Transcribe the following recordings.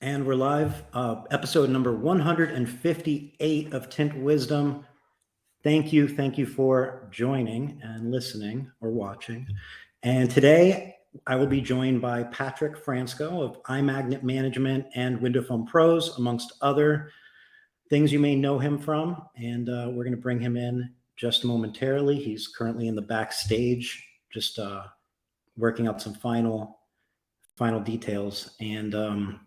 And we're live, episode number 158 of Tint Wisdom. Thank you for joining and listening or watching. And today I will be joined by Patric Fransko of iMagnet Management and Window Film Pros, amongst other things you may know him from. And we're going to bring him in just momentarily. He's currently in the backstage, just working out some final details. And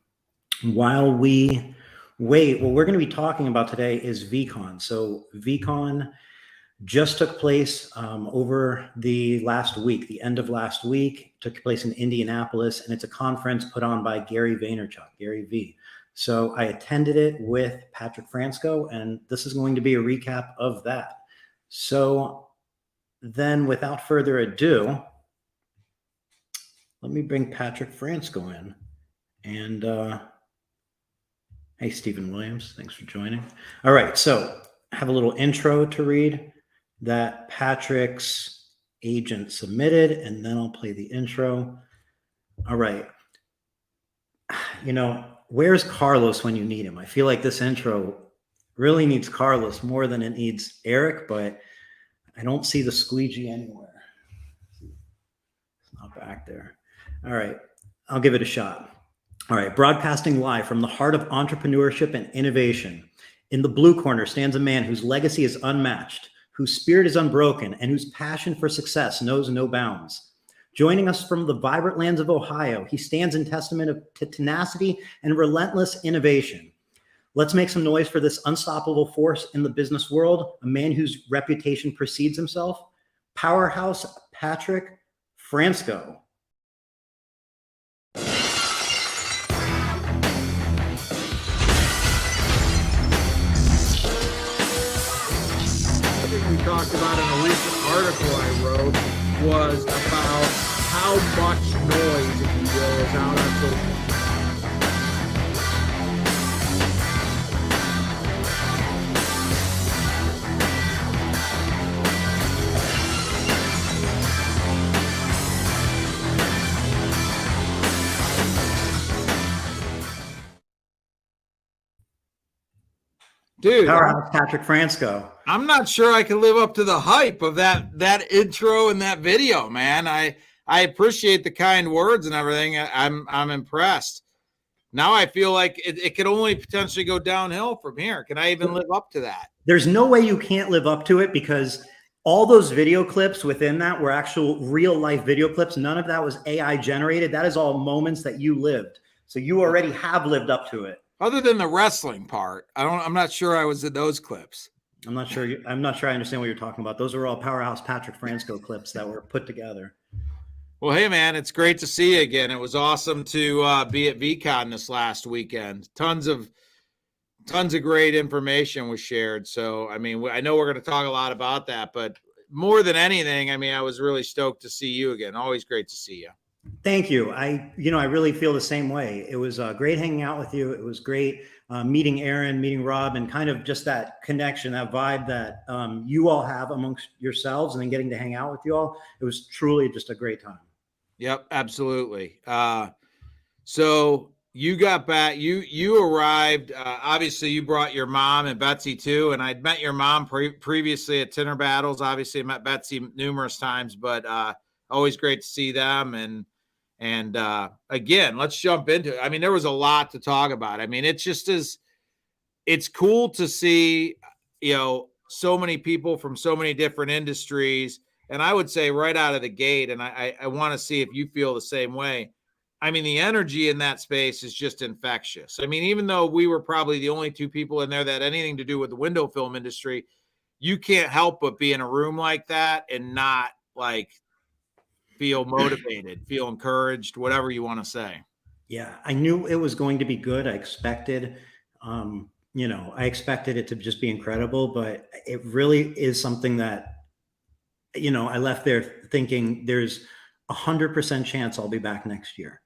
while we wait, what we're going to be talking about today is VeeCon. So VeeCon just took place over the last week, the end of last week, took place in Indianapolis, and it's a conference put on by Gary Vee. So I attended it with Patric Fransko, and this is going to be a recap of that. So then, without further ado, let me bring Patric Fransko in. And hey, Stephen Williams, thanks for joining. All right, so I have a little intro to read that Patric's agent submitted, and then I'll play the intro. All right. You know, where's Carlos when you need him? I feel like this intro really needs Carlos more than it needs Eric, but I don't see the squeegee anywhere. It's not back there. All right, I'll give it a shot. All right, broadcasting live from the heart of entrepreneurship and innovation. In the blue corner stands a man whose legacy is unmatched, whose spirit is unbroken, and whose passion for success knows no bounds. Joining us from the vibrant lands of Ohio, he stands in testament to tenacity and relentless innovation. Let's make some noise for this unstoppable force in the business world, a man whose reputation precedes himself, Powerhouse Patric Fransko. We talked about in a recent article I wrote was about how much noise, if you will, is out on social media. Dude, Powerhouse Patric Fransko. I'm not sure I can live up to the hype of that intro and that video, man. I appreciate the kind words and everything. I'm impressed. Now I feel like it could only potentially go downhill from here. Can I even live up to that? There's no way you can't live up to it, because all those video clips within that were actual real life video clips. None of that was AI generated. That is all moments that you lived. So you already have lived up to it. Other than the wrestling part, I'm not sure I was in those clips. I'm not sure I understand what you're talking about. Those are all Powerhouse Patric Fransko clips that were put together. Well, hey man, it's great to see you again. It was awesome to be at VeeCon this last weekend. Tons of great information was shared. So, I mean, I know we're going to talk a lot about that, but more than anything, I mean, I was really stoked to see you again. Always great to see you. Thank you. I really feel the same way. It was great hanging out with you. It was great meeting Aaron, meeting Rob, and kind of just that connection, that vibe that you all have amongst yourselves, and then getting to hang out with you all. It was truly just a great time. Yep, absolutely. So you got back, you arrived, obviously you brought your mom and Betsy too. And I'd met your mom previously at Tinner Battles. Obviously I met Betsy numerous times, but always great to see them. And again, let's jump into it. I mean, there was a lot to talk about. I mean, it's cool to see, so many people from so many different industries. And I would say right out of the gate, and I want to see if you feel the same way. I mean, the energy in that space is just infectious. I mean, even though we were probably the only two people in there that had anything to do with the window film industry, you can't help but be in a room like that and not feel motivated, feel encouraged, whatever you want to say. Yeah, I knew it was going to be good. I expected, I expected it to just be incredible, but it really is something that, I left there thinking there's 100% chance I'll be back next year.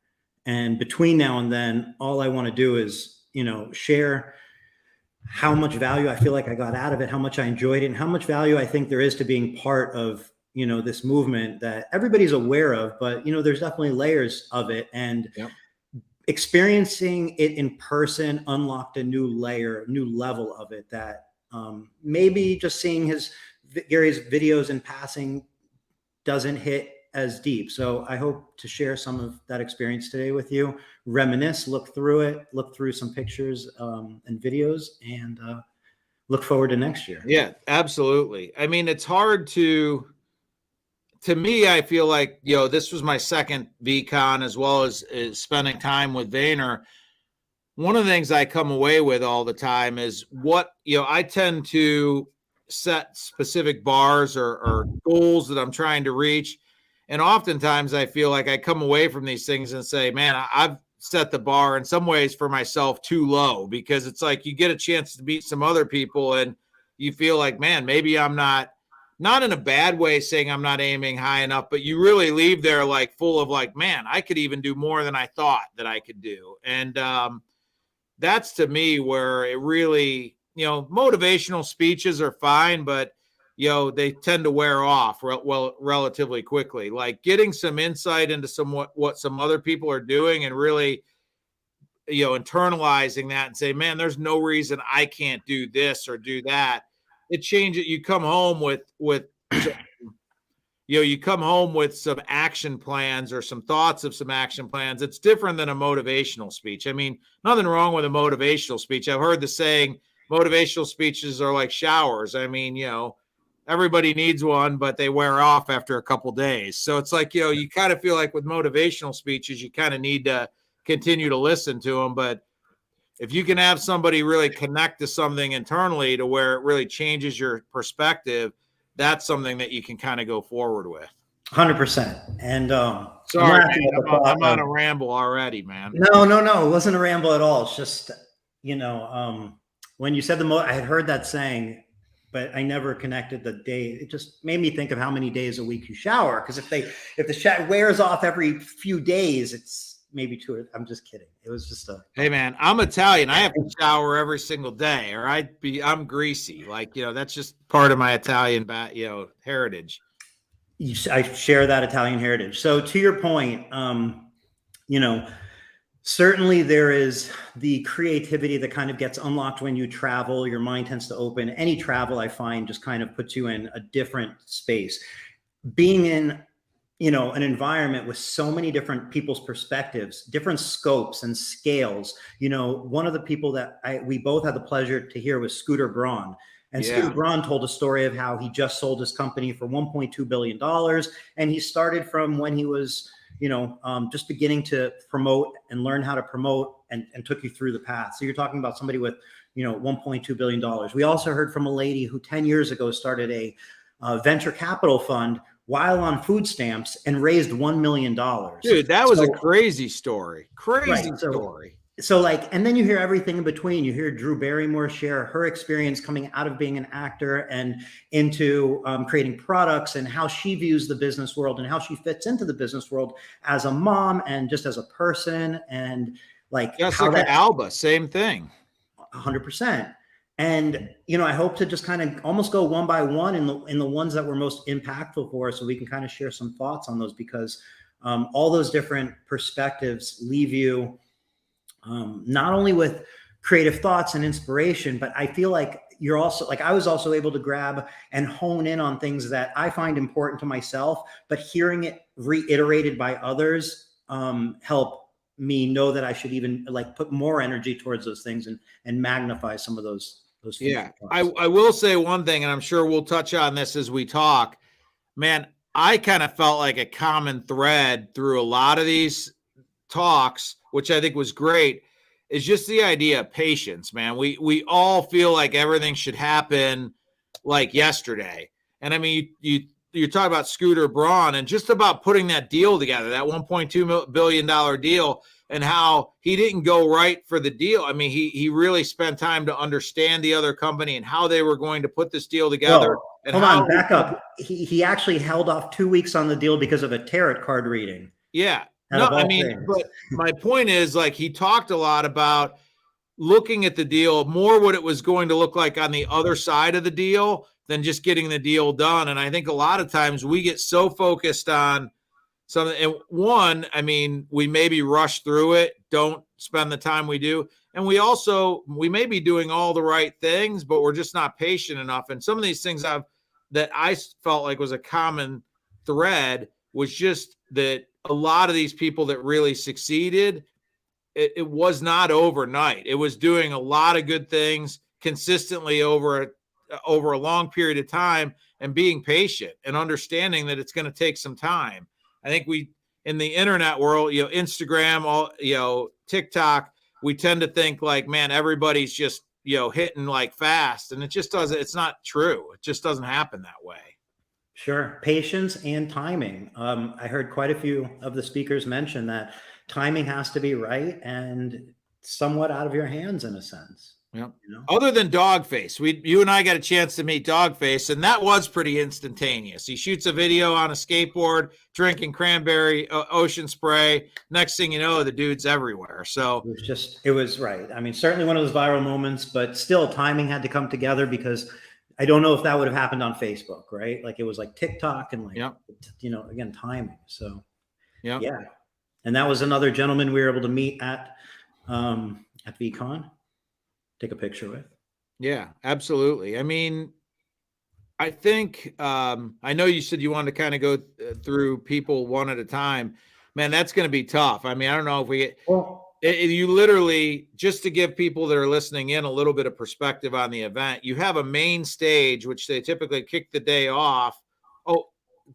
And between now and then, all I want to do is, share how much value I feel like I got out of it, how much I enjoyed it, and how much value I think there is to being part of, this movement that everybody's aware of, but, there's definitely layers of it. And, yep. experiencing it in person unlocked a new layer, new level of it that maybe just seeing Gary's videos in passing doesn't hit as deep. So I hope to share some of that experience today with you, reminisce, look through some pictures and videos, and look forward to next year. Yeah, absolutely. I mean, it's hard to me, I feel like, this was my second VeeCon, as well as spending time with Vayner. One of the things I come away with all the time is I tend to set specific bars or goals that I'm trying to reach. And oftentimes I feel like I come away from these things and say, man, I've set the bar in some ways for myself too low, because it's like you get a chance to beat some other people and you feel like, man, maybe I'm not in a bad way saying I'm not aiming high enough, but you really leave there like full of like, man, I could even do more than I thought that I could do. And that's to me where it really, motivational speeches are fine, but they tend to wear off relatively quickly. Like getting some insight into what some other people are doing and really, internalizing that and say, man, there's no reason I can't do this or do that. It changes. You come home with you come home with some action plans or some thoughts of some action plans. It's different than a motivational speech. I mean, nothing wrong with a motivational speech. I've heard the saying, motivational speeches are like showers. I mean, everybody needs one, but they wear off after a couple days. So it's like, you kind of feel like with motivational speeches, you kind of need to continue to listen to them. But if you can have somebody really connect to something internally to where it really changes your perspective, that's something that you can kind of go forward with. 100%. And sorry, I'm on a ramble already, man. No, it wasn't a ramble at all. It's just, when you said I had heard that saying, but I never connected the day. It just made me think of how many days a week you shower. Because if the shower wears off every few days, it's maybe two. I'm just kidding. It was just hey man, I'm Italian. I have to shower every single day, or I'm greasy. Like, that's just part of my Italian, heritage. I share that Italian heritage. So to your point, certainly there is the creativity that kind of gets unlocked when you travel. Your mind tends to open. Any travel, I find, just kind of puts you in a different space. Being in an environment with so many different people's perspectives, different scopes and scales. One of the people that we both had the pleasure to hear was Scooter Braun. And Scooter Braun told a story of how he just sold his company for $1.2 billion. And he started from when he was, just beginning to promote and learn how to promote and took you through the path. So you're talking about somebody with, $1.2 billion. We also heard from a lady who 10 years ago started a venture capital fund while on food stamps and raised $1 million. Dude, that was a crazy story. Story. So and then you hear everything in between. You hear Drew Barrymore share her experience coming out of being an actor and into creating products, and how she views the business world and how she fits into the business world as a mom and just as a person. And Alba, same thing. 100%. And, I hope to just kind of almost go one by one in the ones that were most impactful for us, so we can kind of share some thoughts on those, because all those different perspectives leave you not only with creative thoughts and inspiration, but I feel like you're also I was also able to grab and hone in on things that I find important to myself, but hearing it reiterated by others help me know that I should even put more energy towards those things and magnify some of those. Yeah, I will say one thing, and I'm sure we'll touch on this as we talk. Man, I kind of felt like a common thread through a lot of these talks, which I think was great, is just the idea of patience, man. We all feel like everything should happen like yesterday. And I mean, you're talking about Scooter Braun and just about putting that deal together, that $1.2 billion deal, and how he didn't go right for the deal. I mean, he really spent time to understand the other company and how they were going to put this deal together. Hold on, back up. He actually held off 2 weeks on the deal because of a tarot card reading. Yeah. No, I mean, but my point is, he talked a lot about looking at the deal, more what it was going to look like on the other side of the deal than just getting the deal done. And I think a lot of times we get so focused on, something. And one, I mean, we maybe rush through it, don't spend the time we do. And we may be doing all the right things, but we're just not patient enough. And some of these things that I felt like was a common thread was just that a lot of these people that really succeeded, it was not overnight. It was doing a lot of good things consistently over a long period of time, and being patient and understanding that it's going to take some time. I think in the internet world, Instagram, TikTok, we tend to think like, man, everybody's just, hitting like fast, and it just doesn't, it's not true. It just doesn't happen that way. Sure. Patience and timing. I heard quite a few of the speakers mention that timing has to be right and somewhat out of your hands in a sense. Yeah. Other than Dogface, you and I got a chance to meet Dogface, and that was pretty instantaneous. He shoots a video on a skateboard, drinking cranberry ocean spray. Next thing you know, the dude's everywhere. So it was right. I mean, certainly one of those viral moments, but still timing had to come together, because I don't know if that would have happened on Facebook, right? Like it was like TikTok and again, timing. So yeah. And that was another gentleman we were able to meet at VeeCon. Take a picture with. Yeah, absolutely. I mean, I think, I know you said you wanted to kind of go through people one at a time. Man, that's going to be tough. I mean, I don't know if we get, you literally, just to give people that are listening in a little bit of perspective on the event, you have a main stage, which they typically kick the day off. Oh,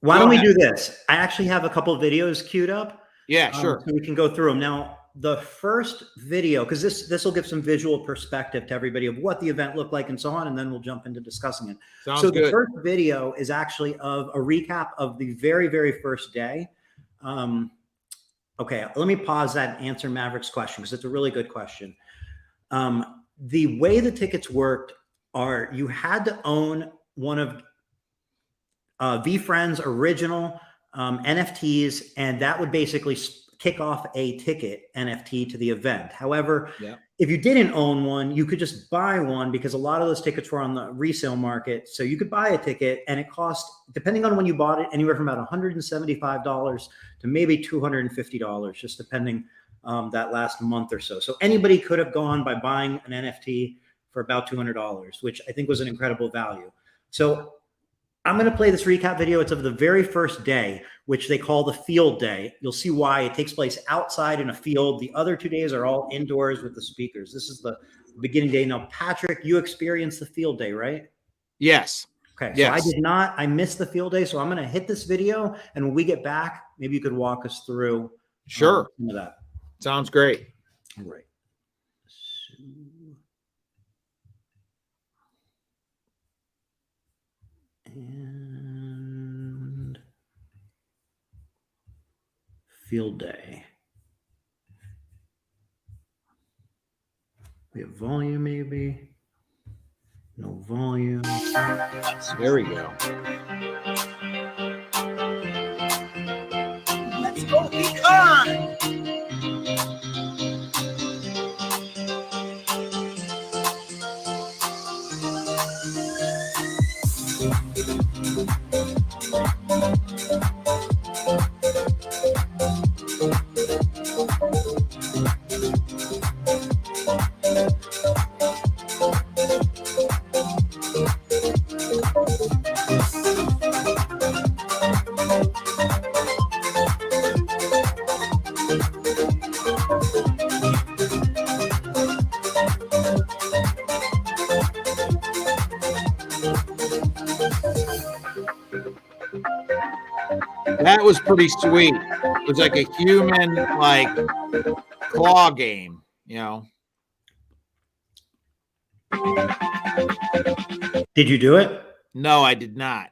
why don't we do this? I actually have a couple of videos queued up. Yeah, sure. So we can go through them. Now, the first video, because this will give some visual perspective to everybody of what the event looked like and so on, and then we'll jump into discussing it. Sounds good. The first video is actually of a recap of the very, very first day. Okay, let me pause that and answer Maverick's question, because it's a really good question. The way the tickets worked are you had to own one of VeeFriend's original NFTs, and that would basically kick off a ticket NFT to the event. However, if you didn't own one, you could just buy one, because a lot of those tickets were on the resale market. So you could buy a ticket, and it cost, depending on when you bought it, anywhere from about $175 to maybe $250, just depending that last month or so. So anybody could have gone by buying an NFT for about $200, which I think was an incredible value. So I'm going to play this recap video. It's of the very first day, which they call the field day. You'll see why. It takes place outside in a field. The other 2 days are all indoors with the speakers. This is the beginning day. Now, Patrick, you experienced the field day, right? Yes. Okay. Yes. So I did not. I missed the field day. So I'm going to hit this video, and when we get back, maybe you could walk us through some of that. Sounds great. All right. And field day. We have volume, maybe. No volume. There we go. Let's go VeeCon! That was pretty sweet. It was like a human, like, claw game, Did you do it? No, I did not.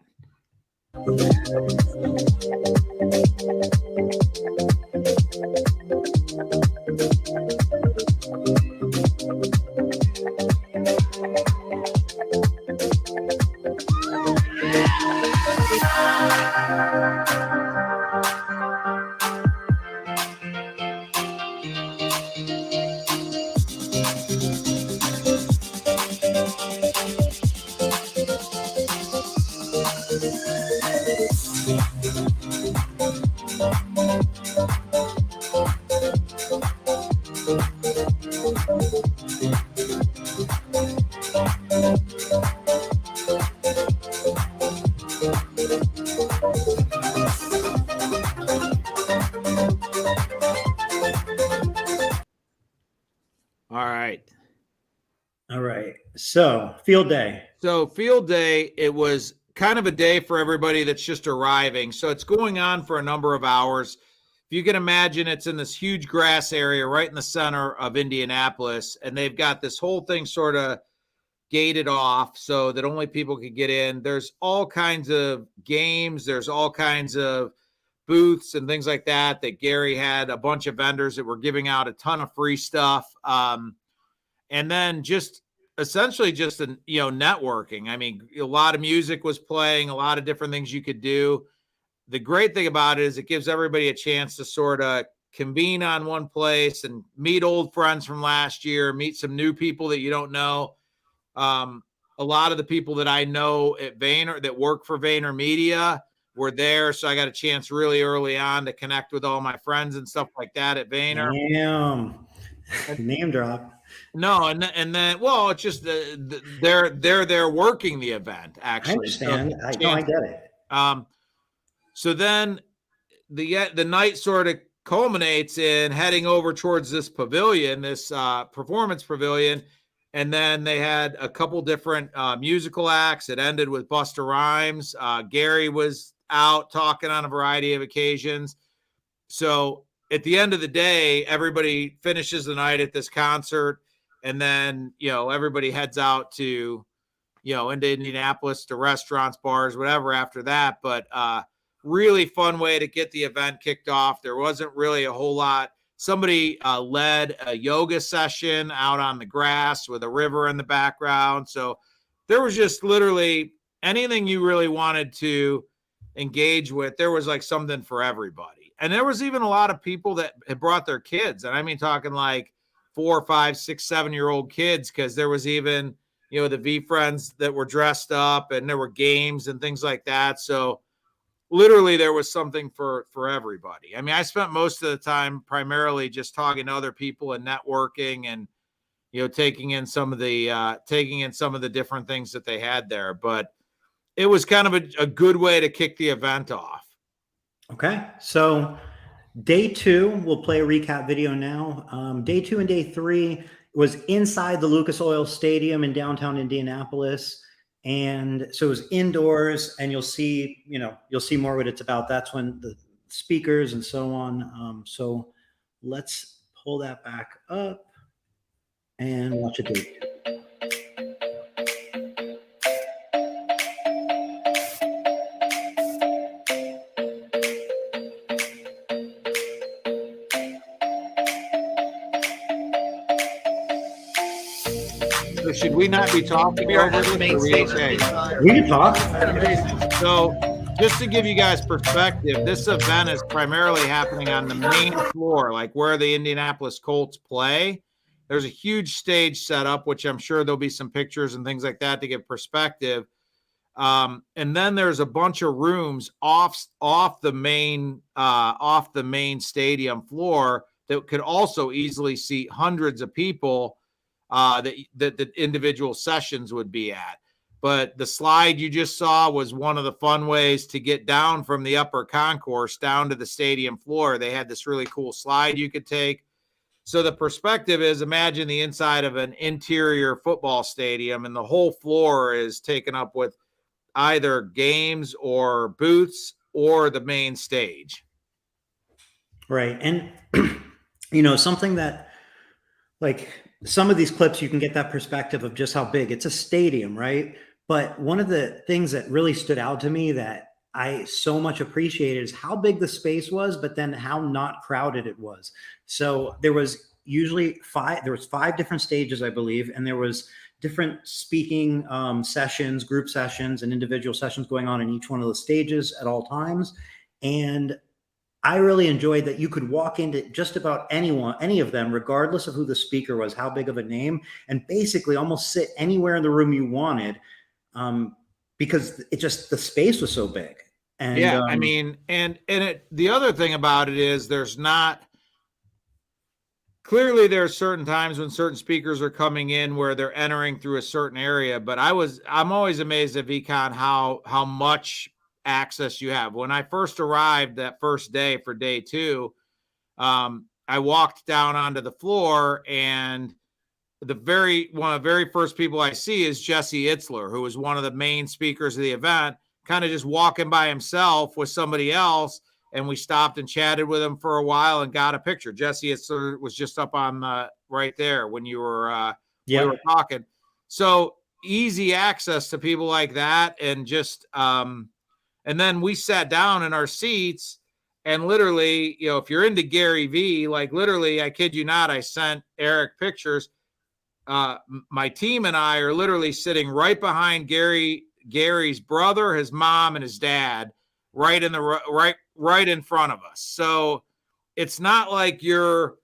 All right. All right. So field day. So field day, it was kind of a day for everybody that's just arriving. So it's going on for a number of hours. If you can imagine, it's in this huge grass area right in the center of Indianapolis, and they've got this whole thing sort of gated off so that only people could get in. There's all kinds of games. There's all kinds of booths and things like that Gary had a bunch of vendors that were giving out a ton of free stuff. And then just essentially just, networking. I mean, a lot of music was playing, a lot of different things you could do. The great thing about it is it gives everybody a chance to sort of convene on one place and meet old friends from last year, meet some new people that you don't know. A lot of the people that I know at Vayner that work for VaynerMedia were there. So I got a chance really early on to connect with all my friends and stuff like that at Vayner. Damn. Name drop. No, and then well, it's just they're working the event actually. I understand. So I get it. So then the night sort of culminates in heading over towards this pavilion, this performance pavilion, and then they had a couple different musical acts. It ended with Busta Rhymes. Gary was out talking on a variety of occasions. So at the end of the day, everybody finishes the night at this concert, and then, everybody heads out to, into Indianapolis to restaurants, bars, whatever after that. But really fun way to get the event kicked off. There wasn't really a whole lot. Somebody led a yoga session out on the grass with a river in the background. So there was just literally anything you really wanted to engage with. There was like something for everybody. And there was even a lot of people that had brought their kids. And I mean, talking like 4, 5, 6, 7-year-old kids, because there was even, the V friends that were dressed up, and there were games and things like that. So literally there was something for everybody. I mean, I spent most of the time primarily just talking to other people and networking and, taking in some of the different things that they had there. But it was kind of a good way to kick the event off. Okay. So day 2, we'll play a recap video now. Day 2 and day 3 was inside the Lucas Oil Stadium in downtown Indianapolis. And so it was indoors, and you'll see more what it's about. That's when the speakers and so on. So let's pull that back up and watch it. So should we not be talking over this? Okay? We can talk. So just to give you guys perspective, this event is primarily happening on the main floor, like where the Indianapolis Colts play. There's a huge stage set up, which I'm sure there'll be some pictures and things like that to give perspective. And then there's a bunch of rooms off the main stadium floor that could also easily seat hundreds of people that the individual sessions would be at. But the slide you just saw was one of the fun ways to get down from the upper concourse down to the stadium floor. They had this really cool slide you could take. So the perspective is, imagine the inside of an interior football stadium, and the whole floor is taken up with either games or booths or the main stage. Right. And, something that, like, some of these clips, you can get that perspective of just how big it's a stadium, right? But one of the things that really stood out to me that I so much appreciated is how big the space was, but then how not crowded it was. So there was usually 5 different stages, I believe, and there was different speaking sessions, group sessions, and individual sessions going on in each one of the stages at all times. And I really enjoyed that you could walk into just about any of them, regardless of who the speaker was, how big of a name, and basically almost sit anywhere in the room you wanted, because the space was so big. And yeah, I mean, the other thing about it is there's not clearly there are certain times when certain speakers are coming in where they're entering through a certain area, but I'm always amazed at VeeCon how much access you have. When I first arrived that first day for day 2, I walked down onto the floor, and one of the very first people I see is Jesse Itzler, who was one of the main speakers of the event, kind of just walking by himself with somebody else. And we stopped and chatted with him for a while and got a picture. Jesse Itzler was just up on right there when you were we were talking. So easy access to people like that, and just and then we sat down in our seats, and literally, if you're into Gary Vee, like literally, I kid you not, I sent Eric pictures. My team and I are literally sitting right behind Gary's brother, his mom, and his dad, right in front of us. So it's not like you're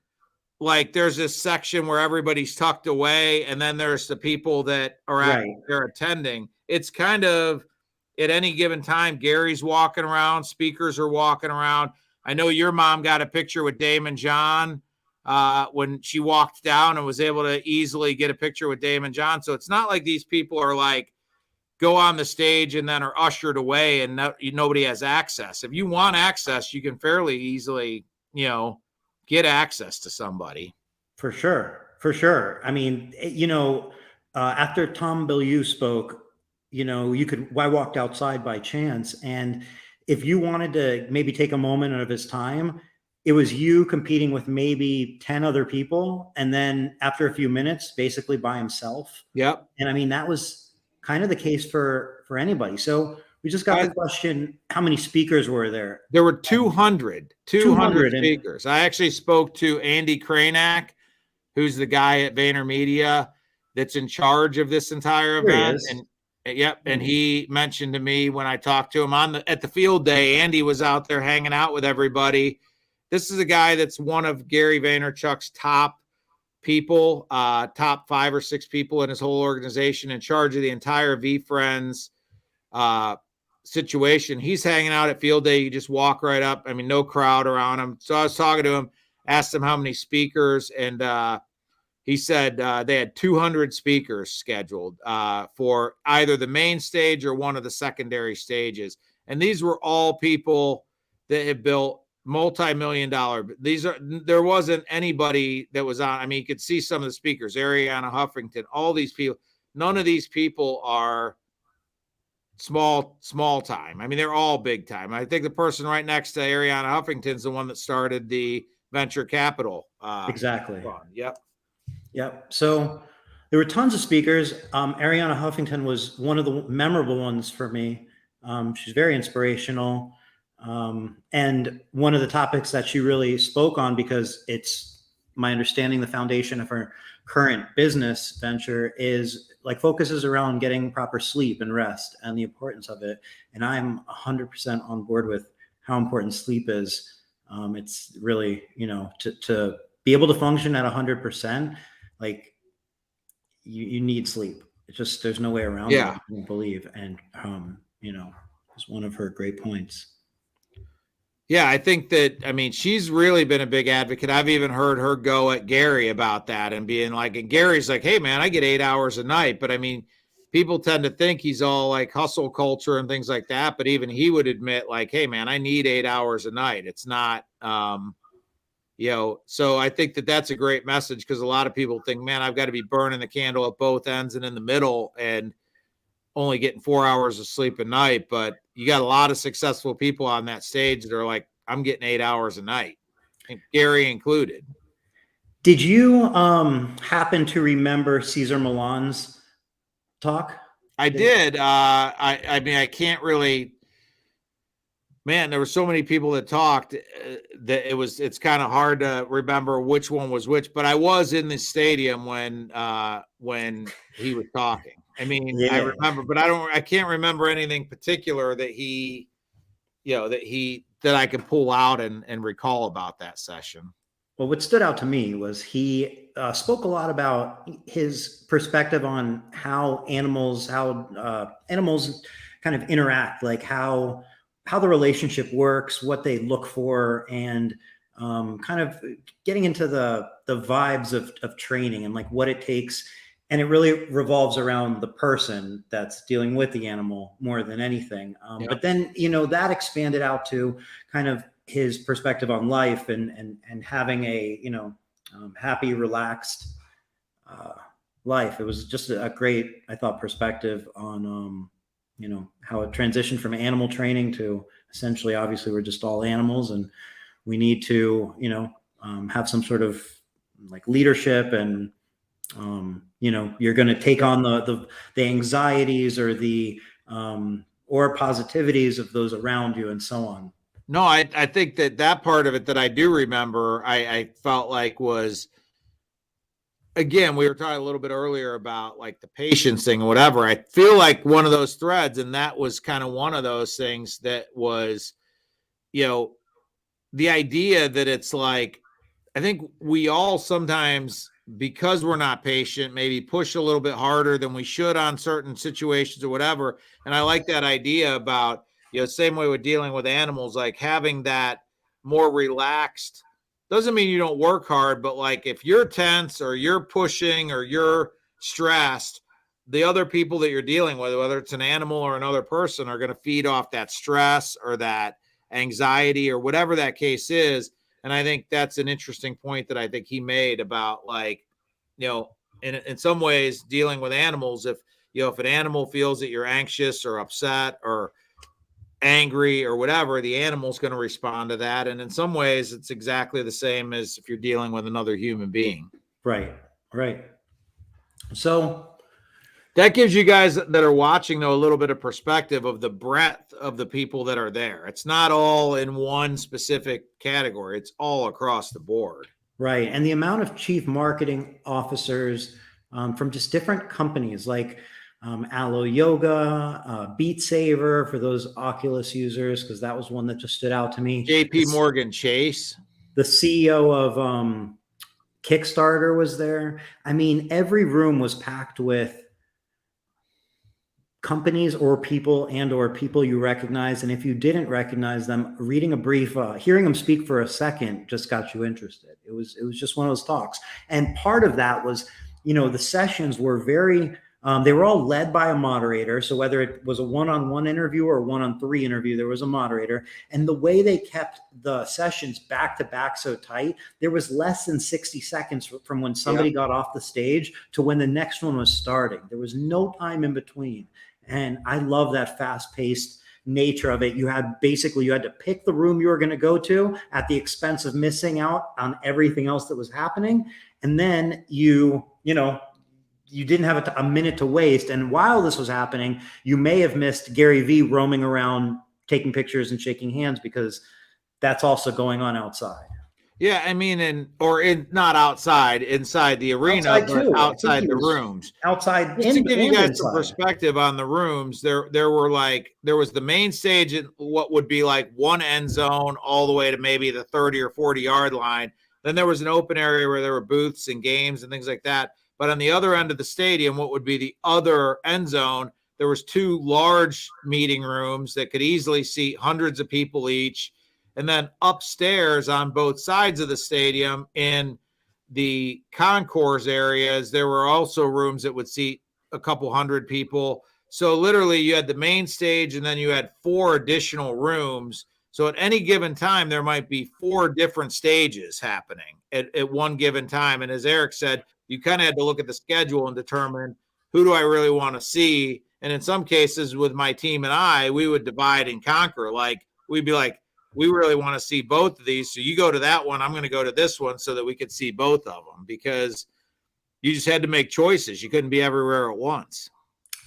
like there's this section where everybody's tucked away, and then there's the people that are they're attending. It's kind of at any given time, Gary's walking around, speakers are walking around. I know your mom got a picture with Damon John when she walked down and was able to easily get a picture with Damon John. So it's not like these people are like go on the stage and then are ushered away and nobody has access. If you want access, you can fairly easily, get access to somebody. For sure. I mean, after Tom Bilyeu spoke, I walked outside by chance, and if you wanted to maybe take a moment of his time, it was you competing with maybe 10 other people. And then after a few minutes, basically by himself. Yep. And I mean, that was kind of the case for anybody. So we just got the question, how many speakers were there? There were 200 speakers. I actually spoke to Andy Kranak, who's the guy at VaynerMedia that's in charge of this entire event. And he mentioned to me when I talked to him at the field day, Andy was out there hanging out with everybody. This is a guy that's one of Gary Vaynerchuk's top people, top 5 or 6 people in his whole organization, in charge of the entire VeeFriends situation. He's hanging out at field day. You just walk right up. I mean, no crowd around him. So I was talking to him, asked him how many speakers, and he said they had 200 speakers scheduled for either the main stage or one of the secondary stages. And these were all people that had built multi-million-dollar. There wasn't anybody that was on. I mean, you could see some of the speakers, Arianna Huffington, all these people. None of these people are small time. I mean, they're all big time. I think the person right next to Arianna Huffington is the one that started the venture capital. Exactly. Fund. Yep. So there were tons of speakers. Arianna Huffington was one of the memorable ones for me. She's very inspirational. And one of the topics that she really spoke on, because it's my understanding, the foundation of her current business venture is focuses around getting proper sleep and rest and the importance of it. And I'm 100% on board with how important sleep is. It's really, to be able to function at 100%, you need sleep. It's just, there's no way around it, I don't believe. And, it's one of her great points. Yeah, I think that, she's really been a big advocate. I've even heard her go at Gary about that and being like, and Gary's like, hey man, I get 8 hours a night. But people tend to think he's all like hustle culture and things like that. But even he would admit hey man, I need 8 hours a night. It's not, so I think that that's a great message, because a lot of people think, man, I've got to be burning the candle at both ends and in the middle and only getting 4 hours of sleep a night. But you got a lot of successful people on that stage that are like, I'm getting 8 hours a night, and Gary included. Did you happen to remember Cesar Millan's talk? I did. I can't really, man, there were so many people that talked that it's kind of hard to remember which one was which, but I was in the stadium when he was talking. I remember, but I can't remember anything particular that he, that I could pull out and recall about that session. Well, what stood out to me was he spoke a lot about his perspective on how animals kind of interact, how the relationship works, what they look for, and kind of getting into the vibes of training and like what it takes. And it really revolves around the person that's dealing with the animal more than anything. Yep. But then, that expanded out to kind of his perspective on life and having a, happy, relaxed life. It was just a great, I thought, perspective on, how it transitioned from animal training to essentially, obviously, we're just all animals and we need to, have some sort of like leadership and, you're going to take on the anxieties or the or positivities of those around you and so on. No, I think that part of it that I do remember, I felt like was, again, we were talking a little bit earlier about like the patience thing or whatever. I feel like one of those threads, and that was kind of one of those things that was, the idea that it's like, I think we all sometimes, because we're not patient, maybe push a little bit harder than we should on certain situations or whatever. And I like that idea about, same way with dealing with animals, like having that more relaxed, doesn't mean you don't work hard, but like if you're tense or you're pushing or you're stressed, the other people that you're dealing with, whether it's an animal or another person, are going to feed off that stress or that anxiety or whatever that case is. And I think that's an interesting point that I think he made about like, in some ways dealing with animals, if an animal feels that you're anxious or upset or angry or whatever, the animal's going to respond to that. And in some ways it's exactly the same as if you're dealing with another human being. Right. So that gives you guys that are watching, though, a little bit of perspective of the breadth of the people that are there. It's not all in one specific category. It's all across the board. Right. And the amount of chief marketing officers from just different companies like Aloe Yoga, Beat Saver for those Oculus users, because that was one that just stood out to me. JP Morgan Chase. The CEO of Kickstarter was there. I mean, every room was packed with companies or people you recognize. And if you didn't recognize them, reading a brief, hearing them speak for a second just got you interested. It was just one of those talks. And part of that was, the sessions were very, they were all led by a moderator. So whether it was a one-on-one interview or a 1-on-3 interview, there was a moderator. And the way they kept the sessions back to back so tight, there was less than 60 seconds from when somebody got off the stage to when the next one was starting. There was no time in between. And I love that fast-paced nature of it. You had to pick the room you were going to go to at the expense of missing out on everything else that was happening. And then you didn't have a minute to waste. And while this was happening, you may have missed Gary Vee roaming around, taking pictures and shaking hands, because that's also going on outside. Yeah, I mean, not outside, inside the arena, but outside the rooms. Outside. Just to give you guys some perspective on the rooms, there was the main stage at what would be like one end zone all the way to maybe the 30 or 40 yard line. Then there was an open area where there were booths and games and things like that. But on the other end of the stadium, what would be the other end zone, there was 2 large meeting rooms that could easily seat hundreds of people each. And then upstairs on both sides of the stadium in the concourse areas, there were also rooms that would seat a couple hundred people. So literally you had the main stage and then you had 4 additional rooms. So at any given time, there might be 4 different stages happening at one given time. And as Eric said, you kind of had to look at the schedule and determine, who do I really want to see? And in some cases with my team and we would divide and conquer. Like we'd be like, we really want to see both of these. So you go to that one, I'm going to go to this one so that we could see both of them, because you just had to make choices. You couldn't be everywhere at once.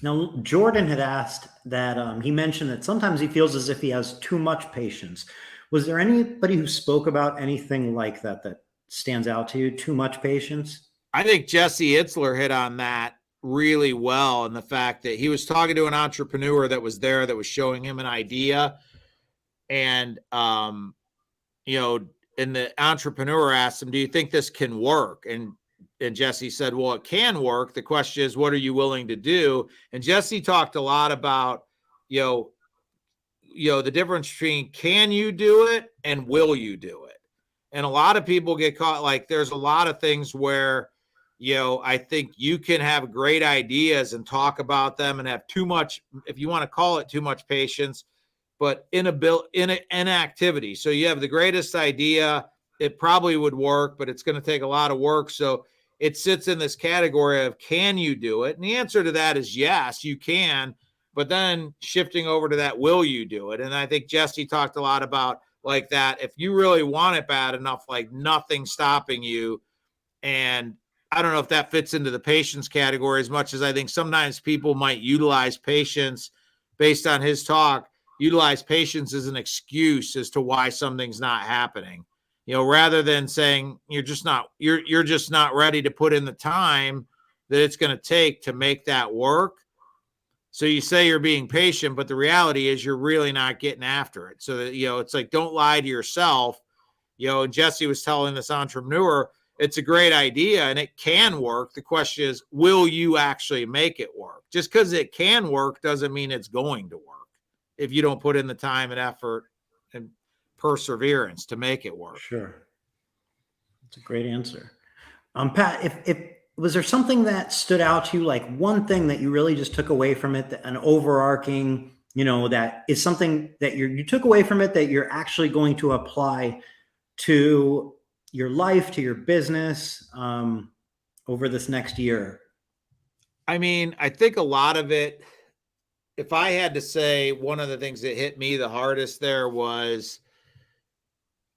Now, Jordan had asked that he mentioned that sometimes he feels as if he has too much patience. Was there anybody who spoke about anything like that stands out to you? Too much patience? I think Jesse Itzler hit on that really well. And the fact that he was talking to an entrepreneur that was there that was showing him an idea. And, and the entrepreneur asked him, do you think this can work? And Jesse said, well, it can work. The question is, what are you willing to do? And Jesse talked a lot about, the difference between can you do it and will you do it? And a lot of people get caught. Like there's a lot of things where, I think you can have great ideas and talk about them and have too much, if you want to call it too much patience, but inactivity. So you have the greatest idea. It probably would work, but it's going to take a lot of work. So it sits in this category of, can you do it? And the answer to that is yes, you can. But then shifting over to that, will you do it? And I think Jesse talked a lot about like that. If you really want it bad enough, like nothing stopping you. And I don't know if that fits into the patience category as much as I think sometimes people might utilize patience based on his talk, utilize patience as an excuse as to why something's not happening, rather than saying you're just not ready to put in the time that it's going to take to make that work. So you say you're being patient, but the reality is you're really not getting after it. So that, it's like, don't lie to yourself. And Jesse was telling this entrepreneur, it's a great idea and it can work. The question is, will you actually make it work? Just because it can work doesn't mean it's going to work if you don't put in the time and effort and perseverance to make it work. Sure. That's a great answer. Pat, if was there something that stood out to you, like one thing that you really just took away from it, an overarching, that is something that you took away from it that you're actually going to apply to your life, to your business, over this next year? I mean, I think a lot of it, if I had to say, one of the things that hit me the hardest there was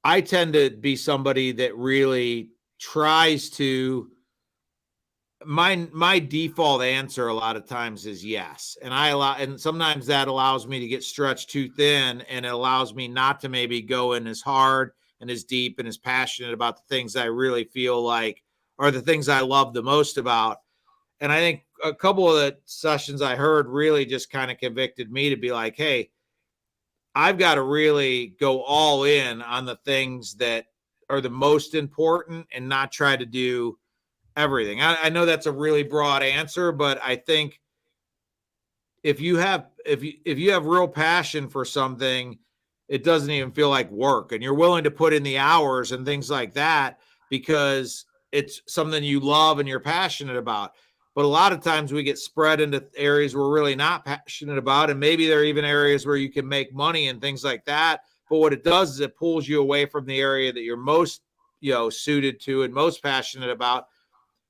I tend to be somebody that really tries to, my default answer a lot of times is yes. And sometimes that allows me to get stretched too thin, and it allows me not to maybe go in as hard and as deep and as passionate about the things I really feel like are the things I love the most about. And I think a couple of the sessions I heard really just kind of convicted me to be like, hey, I've got to really go all in on the things that are the most important and not try to do everything. I know that's a really broad answer, but I think if you have real passion for something, it doesn't even feel like work, and you're willing to put in the hours and things like that because it's something you love and you're passionate about. But a lot of times we get spread into areas we're really not passionate about, and maybe there are even areas where you can make money and things like that. But what it does is it pulls you away from the area that you're most, suited to and most passionate about.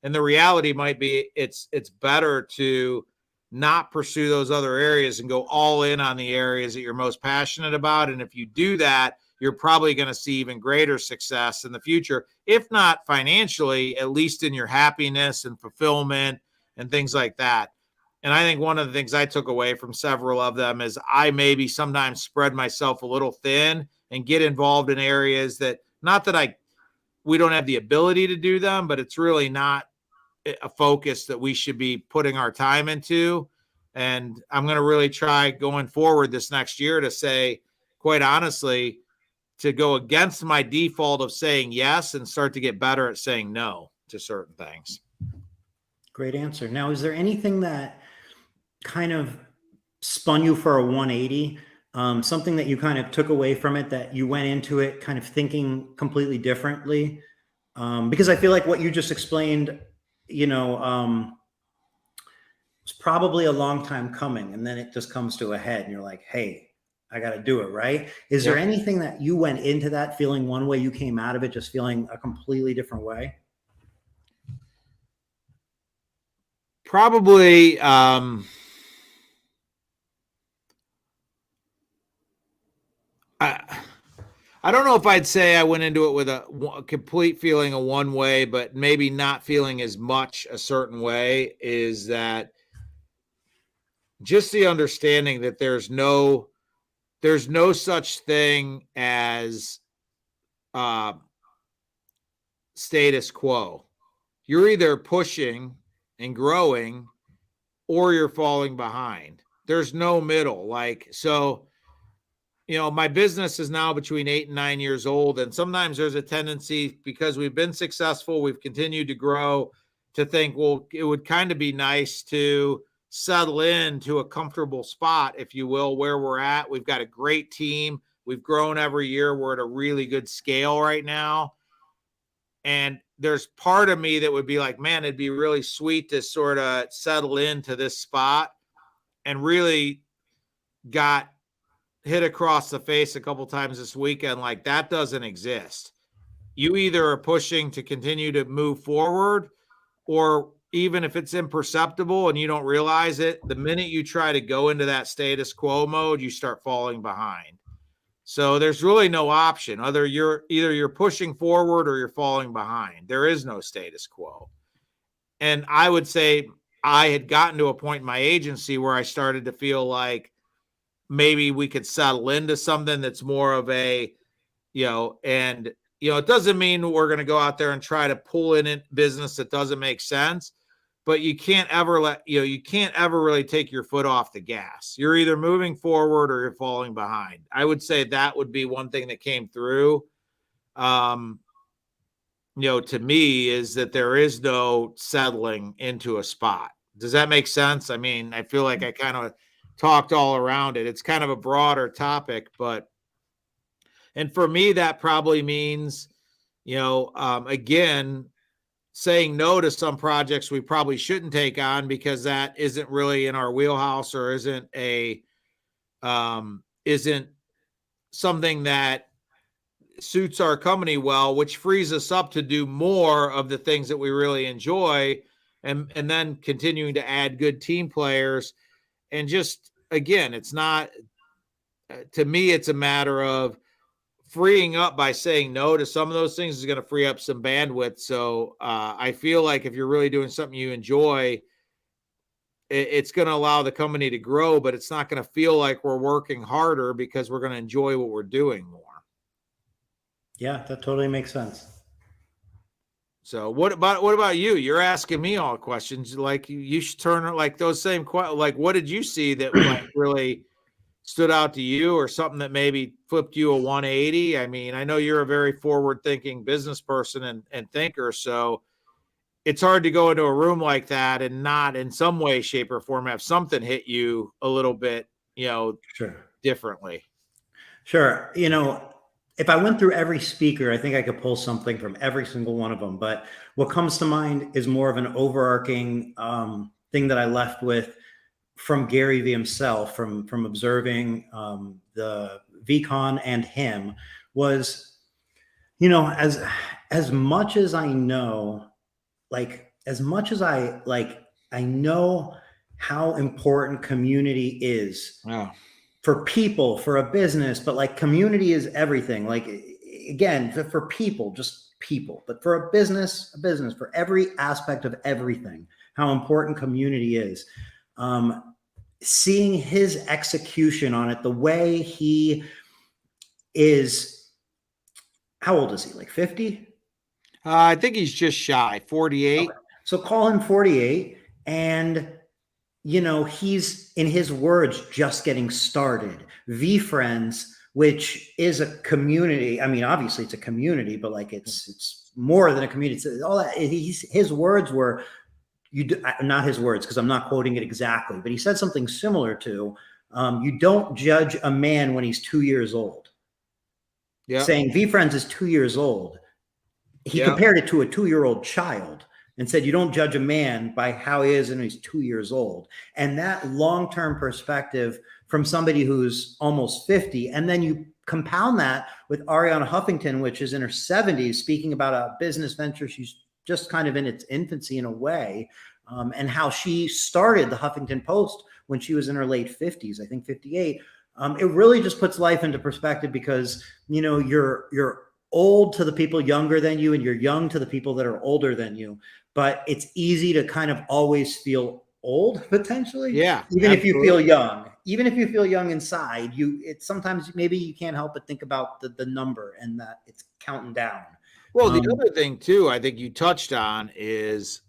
And the reality might be it's better to not pursue those other areas and go all in on the areas that you're most passionate about. And if you do that, you're probably going to see even greater success in the future, if not financially, at least in your happiness and fulfillment and things like that. And I think one of the things I took away from several of them is I maybe sometimes spread myself a little thin and get involved in areas that, not that we don't have the ability to do them, but it's really not a focus that we should be putting our time into. And I'm going to really try going forward this next year to say, quite honestly, to go against my default of saying yes and start to get better at saying no to certain things. Great answer. Now, is there anything that kind of spun you for a 180? Something that you kind of took away from it, that you went into it kind of thinking completely differently? Because I feel like what you just explained, it's probably a long time coming, and then it just comes to a head and you're like, hey, I got to do it. Right. Is there anything that you went into that feeling one way, you came out of it just feeling a completely different way? Probably, I don't know if I'd say I went into it with a complete feeling of one way, but maybe not feeling as much a certain way, is that just the understanding that there's no such thing as status quo. You're either pushing and growing or you're falling behind. There's no middle. My business is now between 8 and 9 years old. And sometimes there's a tendency, because we've been successful, we've continued to grow, to think, well, it would kind of be nice to settle into a comfortable spot, if you will, where we're at. We've got a great team. We've grown every year. We're at a really good scale right now. And there's part of me that would be like, man, it'd be really sweet to sort of settle into this spot, and really got hit across the face a couple times this weekend. Like, that doesn't exist. You either are pushing to continue to move forward, or even if it's imperceptible and you don't realize it, the minute you try to go into that status quo mode, you start falling behind. So there's really no option. Either you're pushing forward or you're falling behind. There is no status quo. And I would say I had gotten to a point in my agency where I started to feel like maybe we could settle into something that's more of a, and it doesn't mean we're going to go out there and try to pull in a business that doesn't make sense, but you can't ever really take your foot off the gas. You're either moving forward or you're falling behind. I would say that would be one thing that came through, to me, is that there is no settling into a spot. Does that make sense? I mean, I feel like I kind of talked all around it. It's kind of a broader topic, and for me, that probably means, again, saying no to some projects we probably shouldn't take on because that isn't really in our wheelhouse, or isn't something that suits our company well, which frees us up to do more of the things that we really enjoy, and then continuing to add good team players. And just, again, it's not, to me, it's a matter of freeing up by saying no to some of those things is going to free up some bandwidth. So I feel like if you're really doing something you enjoy, it's going to allow the company to grow, but it's not going to feel like we're working harder because we're going to enjoy what we're doing more. Yeah, that totally makes sense. So what about you? You're asking me all questions. Like, you should turn like those same questions. Like, what did you see that like really stood out to you, or something that maybe flipped you a 180? I mean, I know you're a very forward-thinking business person and thinker, so it's hard to go into a room like that and not in some way, shape, or form have something hit you a little bit, Sure. differently. Sure. If I went through every speaker, I think I could pull something from every single one of them. But what comes to mind is more of an overarching thing that I left with from Gary Vee himself, from observing the VeeCon and him, was, as much as I know, I know how important community is. Wow. For people, for a business, but like community is everything. Like, again, for people, just people, but for a business, for every aspect of everything, how important community is. Seeing his execution on it, the way he is, how old is he? Like 50? I think he's just shy, 48. Okay. So call him 48. And he's, in his words, just getting started. VeeFriends, which is a community. I mean, obviously it's a community, but like it's more than a community. It's all that. His words were, not his words, because I'm not quoting it exactly, but he said something similar to, you don't judge a man when he's 2 years old. Yeah. Saying VeeFriends is 2 years old. He compared it to a 2-year-old child and said, you don't judge a man by how he is when he's 2 years old. And that long-term perspective from somebody who's almost 50, and then you compound that with Arianna Huffington, which is in her 70s, speaking about a business venture she's just kind of in its infancy in a way, and how she started the Huffington Post when she was in her late 50s, I think 58. It really just puts life into perspective, because you're old to the people younger than you, and you're young to the people that are older than you. But it's easy to kind of always feel old, potentially. Yeah. Even absolutely. If you feel young, even if you feel young inside, it's sometimes maybe you can't help but think about the number and that it's counting down. Well, the other thing too, I think you touched on is,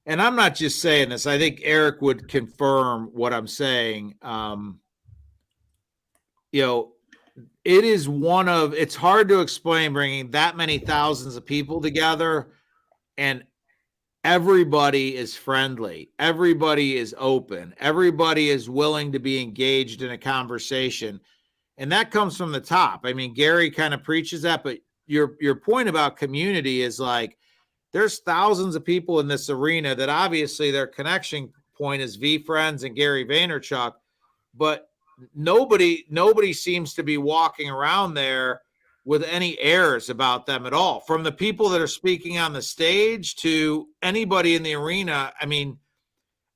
and I'm not just saying this, I think Eric would confirm what I'm saying. It is it's hard to explain bringing that many thousands of people together, and everybody is friendly. Everybody is open. Everybody is willing to be engaged in a conversation. And that comes from the top. I mean, Gary kind of preaches that, but your point about community is like, there's thousands of people in this arena that obviously their connection point is VeeFriends and Gary Vaynerchuk, but nobody seems to be walking around there with any airs about them at all. From the people that are speaking on the stage to anybody in the arena. I mean,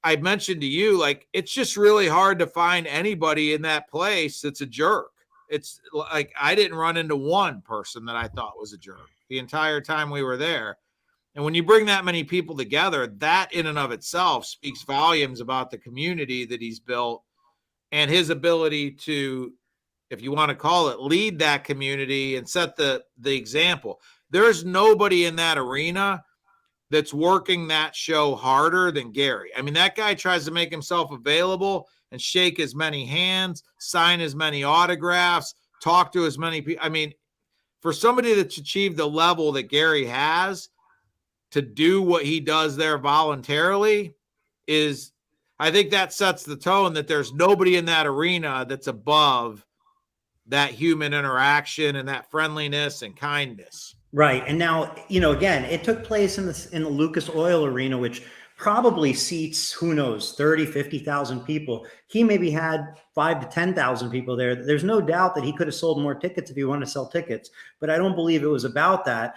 I mentioned to you, like, it's just really hard to find anybody in that place that's a jerk. It's like, I didn't run into one person that I thought was a jerk the entire time we were there. And when you bring that many people together, that in and of itself speaks volumes about the community that he's built and his ability to, if you want to call it, lead that community and set the example. There's nobody in that arena that's working that show harder than Gary. I mean, that guy tries to make himself available and shake as many hands, sign as many autographs, talk to as many people. I mean, for somebody that's achieved the level that Gary has, to do what he does there voluntarily is, I think that sets the tone that there's nobody in that arena that's above that human interaction and that friendliness and kindness. Right. And now, again, it took place in the Lucas Oil Arena, which probably seats, who knows, 30, 50,000 people. He maybe had 5 to 10,000 people there. There's no doubt that he could have sold more tickets if he wanted to sell tickets, but I don't believe it was about that.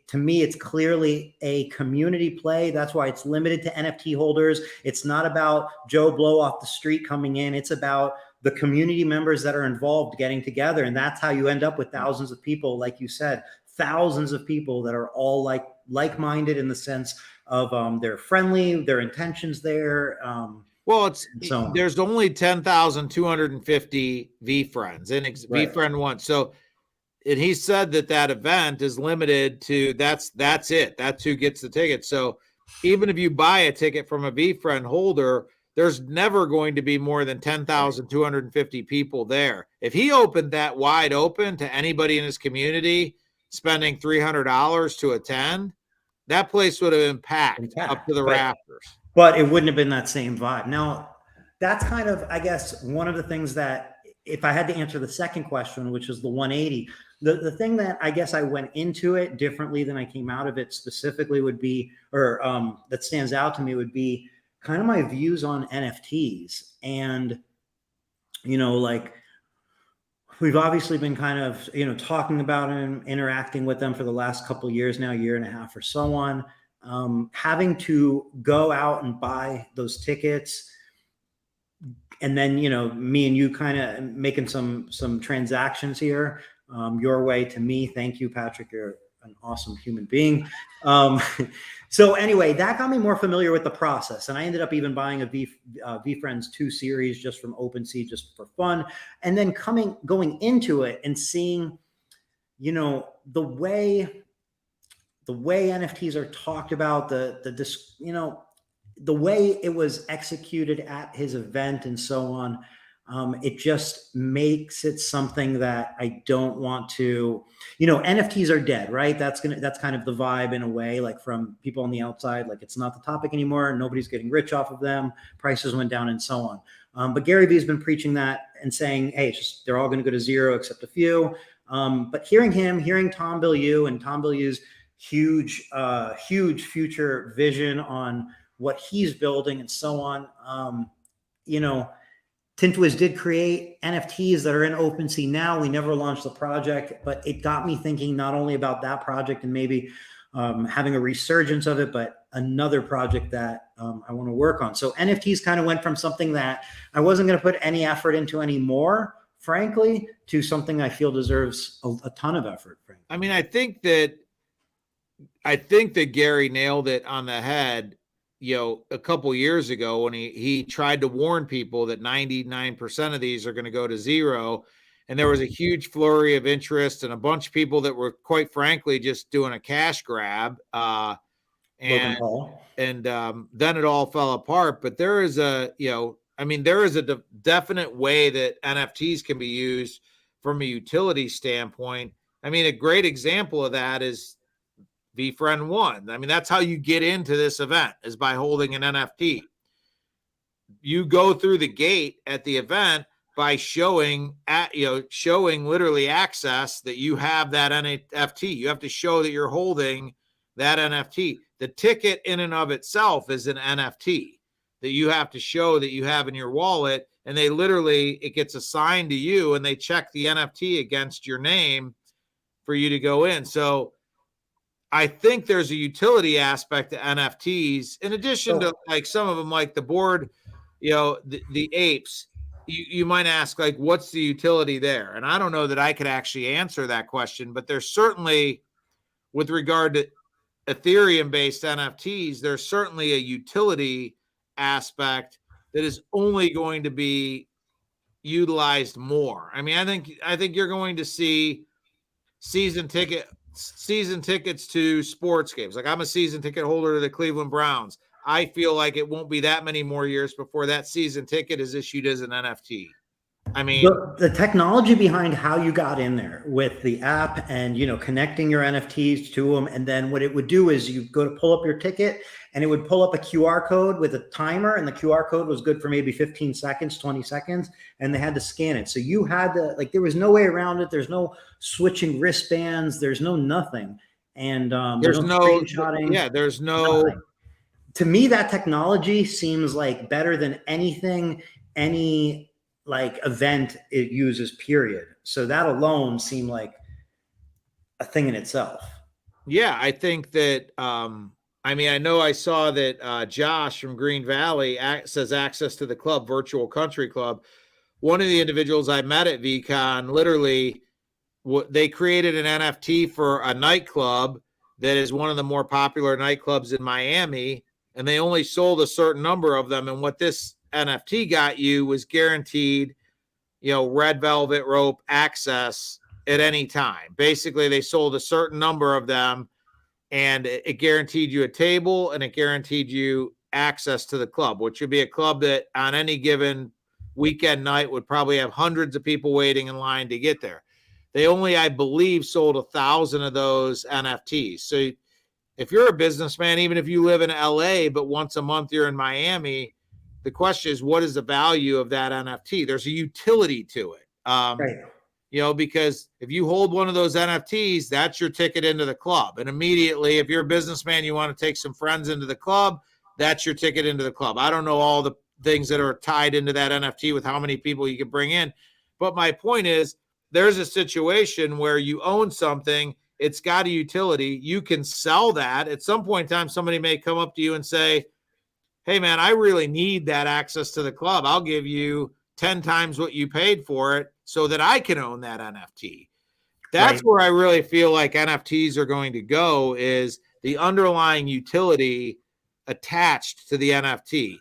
To me, it's clearly a community play. That's why it's limited to NFT holders. It's not about Joe Blow off the street coming in. It's about the community members that are involved getting together. And that's how you end up with thousands of people, like you said, thousands of people that are all like-minded in the sense of they're friendly, their intentions there. Well, so there's only 10,250 VeeFriends and right. VeeFriend 1. So, and he said that event is limited to that's it. That's who gets the ticket. So even if you buy a ticket from a VeeFriend holder, there's never going to be more than 10,250 people there. If he opened that wide open to anybody in his community spending $300 to attend, that place would have been packed up to the rafters. But it wouldn't have been that same vibe. Now, that's kind of, I guess, one of the things that, if I had to answer the second question, which is the 180, the thing that I guess I went into it differently than I came out of it specifically would be, or that stands out to me would be kind of my views on NFTs. And, like, we've obviously been kind of, talking about them, interacting with them for the last couple of years now, year and a half or so on. Having to go out and buy those tickets, and then, me and you kind of making some transactions here, your way to me. Thank you, Patrick. You're an awesome human being. So anyway, that got me more familiar with the process. And I ended up even buying a VeeFriends 2 series just from OpenSea, just for fun. And then going into it and seeing, the way NFTs are talked about, the way it was executed at his event and so on, it just makes it something that I don't want to, NFTs are dead, right? That's kind of the vibe in a way, like from people on the outside, like it's not the topic anymore. Nobody's getting rich off of them. Prices went down and so on. But Gary Vee has been preaching that and saying, hey, they're all going to go to zero except a few. But hearing Tom Bilyeu and Tom Bilyeu's huge future vision on what he's building and so on, Tint Wiz did create NFTs that are in OpenSea now. We never launched the project, but it got me thinking not only about that project and maybe having a resurgence of it, but another project that I want to work on. So NFTs kind of went from something that I wasn't going to put any effort into anymore, frankly, to something I feel deserves a ton of effort. Frankly. I mean, I think that Gary nailed it on the head. A couple years ago when he tried to warn people that 99% of these are going to go to zero. And there was a huge flurry of interest and a bunch of people that were, quite frankly, just doing a cash grab. Then it all fell apart. But there is a definite way that NFTs can be used from a utility standpoint. I mean, a great example of that is VeeFriend 1. I mean, that's how you get into this event, is by holding an NFT. You go through the gate at the event by showing literally access that you have that NFT. You have to show that you're holding that NFT. The ticket in and of itself is an NFT that you have to show that you have in your wallet. And they literally, it gets assigned to you and they check the NFT against your name for you to go in. So I think there's a utility aspect to NFTs in addition to like some of them, like the board, the apes. You might ask, like, what's the utility there? And I don't know that I could actually answer that question, but there's certainly, with regard to Ethereum-based NFTs, there's certainly a utility aspect that is only going to be utilized more. I mean, I think you're going to see season tickets to sports games. Like, I'm a season ticket holder to the Cleveland Browns. I feel like it won't be that many more years before that season ticket is issued as an NFT. I mean, the technology behind how you got in there with the app and, connecting your NFTs to them. And then what it would do is you go to pull up your ticket and it would pull up a QR code with a timer, and the QR code was good for maybe 15 seconds, 20 seconds. And they had to scan it. So you had to, like, there was no way around it. There's no switching wristbands. There's no nothing. And there's no screenshotting. Yeah. There's no, nothing. To me, that technology seems like better than any like event it uses, period. So that alone seemed like a thing in itself. Yeah, I think that, I know I saw that Josh from Green Valley says access to the club, virtual country club. One of the individuals I met at VeeCon, literally, they created an NFT for a nightclub that is one of the more popular nightclubs in Miami, and they only sold a certain number of them. And what this NFT got you was guaranteed, red velvet rope access at any time. Basically, they sold a certain number of them, and it guaranteed you a table and it guaranteed you access to the club, which would be a club that on any given weekend night would probably have hundreds of people waiting in line to get there. They only, I believe, sold 1,000 of those NFTs. So if you're a businessman, even if you live in LA, but once a month you're in Miami, the question is, what is the value of that NFT? There's a utility to it. Right. Because if you hold one of those NFTs, that's your ticket into the club. And immediately, if you're a businessman, you want to take some friends into the club, that's your ticket into the club. I don't know all the things that are tied into that NFT with how many people you can bring in. But my point is, there's a situation where you own something, it's got a utility, you can sell that. At some point in time, somebody may come up to you and say, hey, man, I really need that access to the club. I'll give you 10 times what you paid for it so that I can own that NFT. That's right. Where I really feel like NFTs are going to go, is the underlying utility attached to the NFT.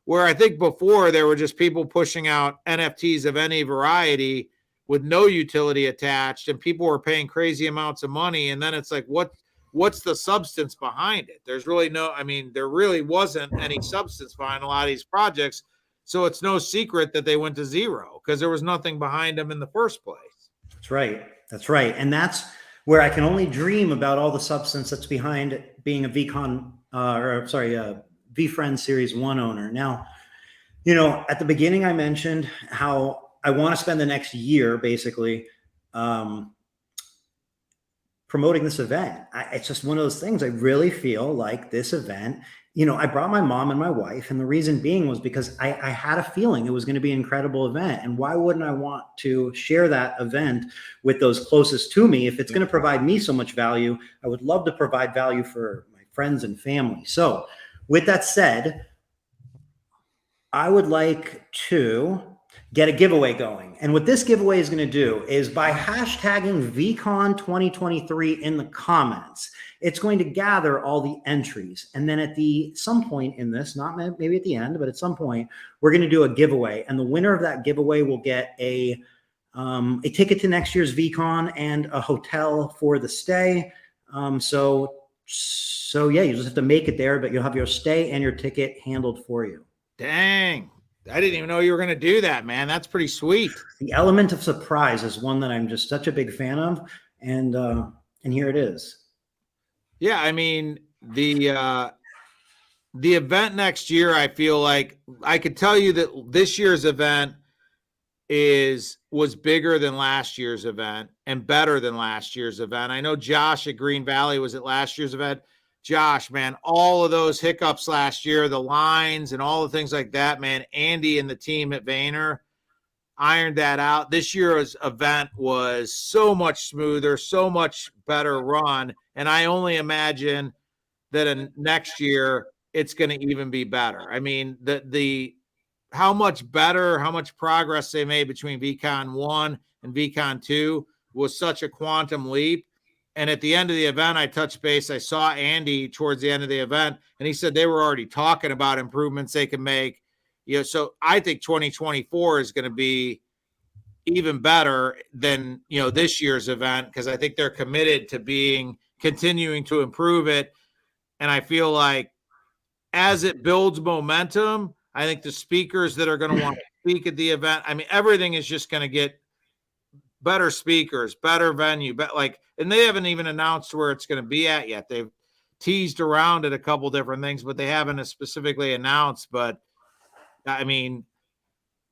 Where I think before there were just people pushing out NFTs of any variety with no utility attached, and people were paying crazy amounts of money. And then it's like, what's the substance behind it? There's really there really wasn't any substance behind a lot of these projects. So it's no secret that they went to zero because there was nothing behind them in the first place. That's right. That's right. And that's where I can only dream about all the substance that's behind being a VeeCon, VeeFriends Series 1 owner. Now, at the beginning, I mentioned how I want to spend the next year basically promoting this event. It's just one of those things. I really feel like this event, I brought my mom and my wife, and the reason being was because I had a feeling it was going to be an incredible event. And why wouldn't I want to share that event with those closest to me? If it's going to provide me so much value, I would love to provide value for my friends and family. So with that said, I would like to get a giveaway going. And what this giveaway is going to do is, by hashtagging VeeCon 2023 in the comments, it's going to gather all the entries. And then at some point in this, not maybe at the end, but at some point, we're going to do a giveaway. And the winner of that giveaway will get a ticket to next year's VeeCon and a hotel for the stay. So yeah, you just have to make it there, but you'll have your stay and your ticket handled for you. Dang. I didn't even know you were going to do that, man. That's pretty sweet. The element of surprise is one that I'm just such a big fan of. And here it is. Yeah. I mean, the event next year, I feel like I could tell you that this year's event, was bigger than last year's event and better than last year's event. I know Josh at Green Valley was at last year's event. Josh, man, all of those hiccups last year, the lines and all the things like that, man, Andy and the team at Vayner ironed that out. This year's event was so much smoother, so much better run. And I only imagine that next year it's going to even be better. I mean, how much better, how much progress they made between VeeCon 1 and VeeCon 2 was such a quantum leap. And at the end of the event, I touched base. I saw Andy towards the end of the event, and he said they were already talking about improvements they can make. So I think 2024 is going to be even better than, this year's event, because I think they're committed to continuing to improve it. And I feel like as it builds momentum, I think the speakers that are going to want to speak at the event, I mean, everything is just going to get better speakers, better venue, and they haven't even announced where it's going to be at yet. They've teased around at a couple different things, but they haven't specifically announced. But I mean,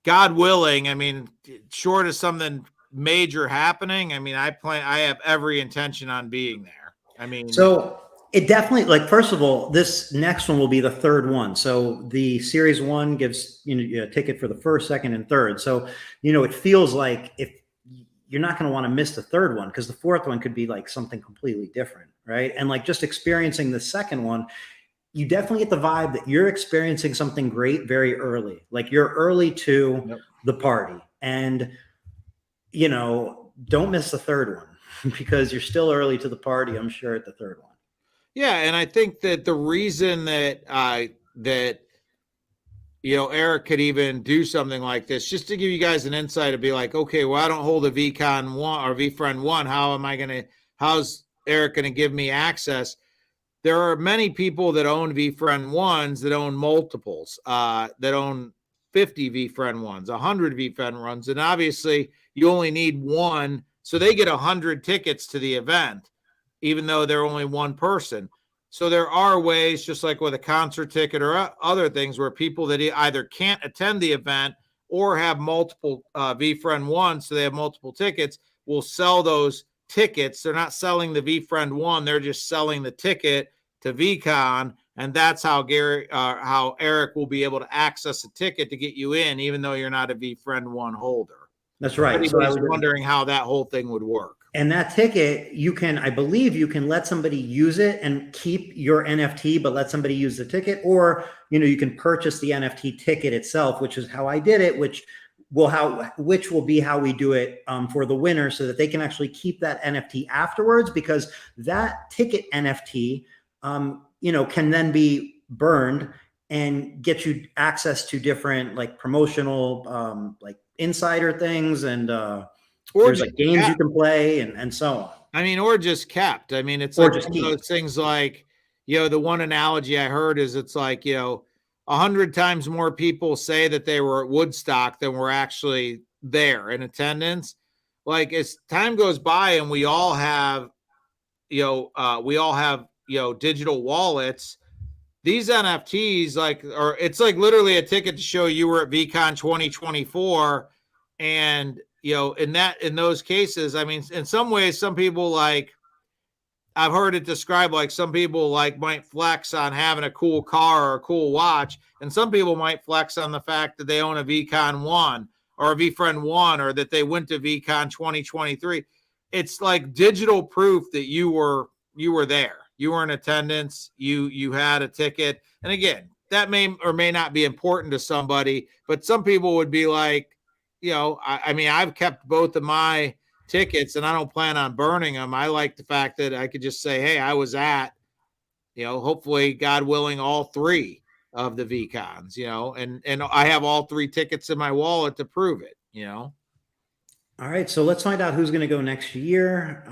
God willing, I mean, short of something major happening, I mean, I have every intention on being there. I mean, so it definitely, first of all, this next one will be the third one. So the series 1 gives, a ticket for the first, second, and third. So, it feels like if you're not going to want to miss the third one, because the fourth one could be something completely different. Right. And just experiencing the second one, you definitely get the vibe that you're experiencing something great very early. You're early to the party, and, don't miss the third one because you're still early to the party, I'm sure, at the third one. Yeah, and I think that the reason that Eric could even do something like this, just to give you guys an insight, to be like, okay, well, I don't hold a VeeCon 1 or VeeFriend 1. How's Eric going to give me access? There are many people that own VeeFriend 1s that own multiples, that own 50 VeeFriend 1s, 100 VeeFriend 1s, and obviously you only need one, so they get 100 tickets to the event, even though they're only one person. So there are ways, just like with a concert ticket or other things, where people that either can't attend the event or have multiple VeeFriend 1s, so they have multiple tickets, will sell those tickets. They're not selling the VeeFriend 1, they're just selling the ticket to VeeCon, and that's how how Eric will be able to access a ticket to get you in, even though you're not a VeeFriend 1 holder. That's right. So I was wondering how that whole thing would work. And that ticket, I believe you can let somebody use it and keep your NFT, but let somebody use the ticket, or, you can purchase the NFT ticket itself, which is how I did it, which will be how we do it for the winner, so that they can actually keep that NFT afterwards, because that ticket NFT, can then be burned and get you access to different promotional, insider things, and or there's games you can play and so on. I mean, or just kept. I mean, it's one of those things the one analogy I heard is it's 100 times more people say that they were at Woodstock than were actually there in attendance. As time goes by and we all have, digital wallets, these NFTs, it's literally a ticket to show you were at VeeCon 2024. And, in those cases, I mean, in some ways, some people I've heard it described some people might flex on having a cool car or a cool watch. And some people might flex on the fact that they own a VeeCon 1 or a VeeFriend 1, or that they went to VeeCon 2023. It's digital proof that you were there. You were in attendance. You had a ticket. And again, that may or may not be important to somebody, but some people would be I mean, I've kept both of my tickets and I don't plan on burning them. I like the fact that I could just say, hey, I was at, hopefully, God willing, all 3 of the VeeCons, and I have all 3 tickets in my wallet to prove it, All right, so let's find out who's going to go next year.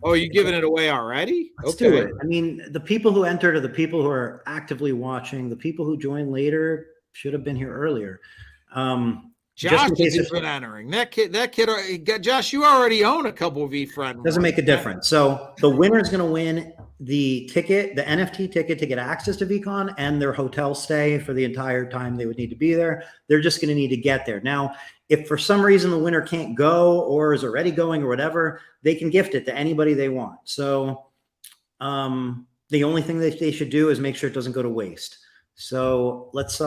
Oh, you giving it away already? Let's do it. I mean, the people who entered are the people who are actively watching. The people who joined later should have been here earlier. Josh in case has been entering. That kid, Josh, you already own a couple of VeeFriend. Doesn't make a difference. So the winner is going to win the ticket, the NFT ticket to get access to VeeCon and their hotel stay for the entire time they would need to be there. They're just going to need to get there. Now, if for some reason the winner can't go or is already going or whatever, they can gift it to anybody they want. So the only thing that they should do is make sure it doesn't go to waste. So let's,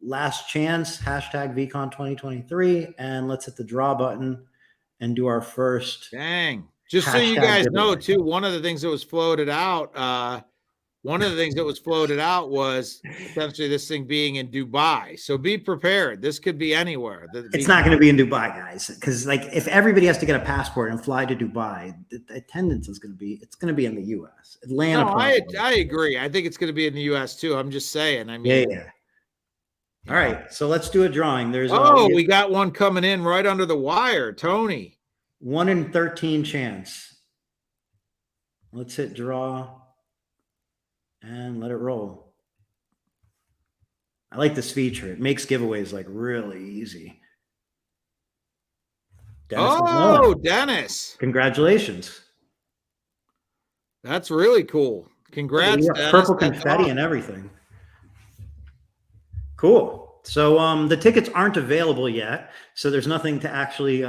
last chance, hashtag VeeCon 2023, and let's hit the draw button and do our first. Dang. Just so you guys know, too, one of the things that was floated out was essentially this thing being in Dubai. So be prepared. This could be anywhere. It's not going to be in Dubai, guys, because like if everybody has to get a passport and fly to Dubai, the attendance is going to be, it's going to be in the U.S. Atlanta. No, I agree. I think it's going to be in the U.S. too. I'm just saying. I mean, yeah. All right, so let's do a drawing. There's we got one coming in right under the wire, Tony. 1 in 13 chance. Let's hit draw and let it roll. I like this feature. It makes giveaways like really easy. Dennis. Congratulations. That's really cool. Congrats, Dennis. Purple confetti and everything. Cool. So the tickets aren't available yet. So there's nothing to actually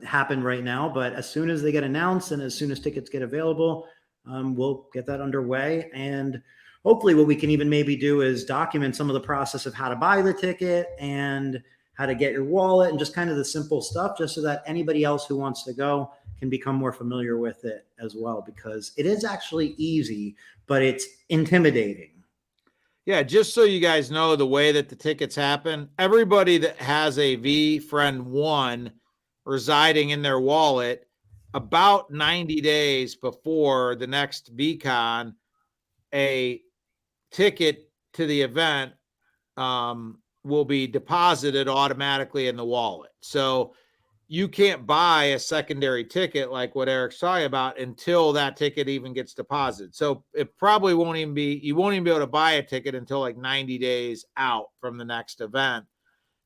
happen right now. But as soon as they get announced and as soon as tickets get available, we'll get that underway. And hopefully what we can even maybe do is document some of the process of how to buy the ticket and how to get your wallet and just kind of the simple stuff, just so that anybody else who wants to go can become more familiar with it as well, because it is actually easy, but it's intimidating. Yeah, just so you guys know the way that the tickets happen, everybody that has a VeeFriend 1 residing in their wallet about 90 days before the next VeeCon, a ticket to the event will be deposited automatically in the wallet. So you can't buy a secondary ticket like what Eric's talking about until that ticket even gets deposited. So it probably won't even be, you won't even be able to buy a ticket until like 90 days out from the next event,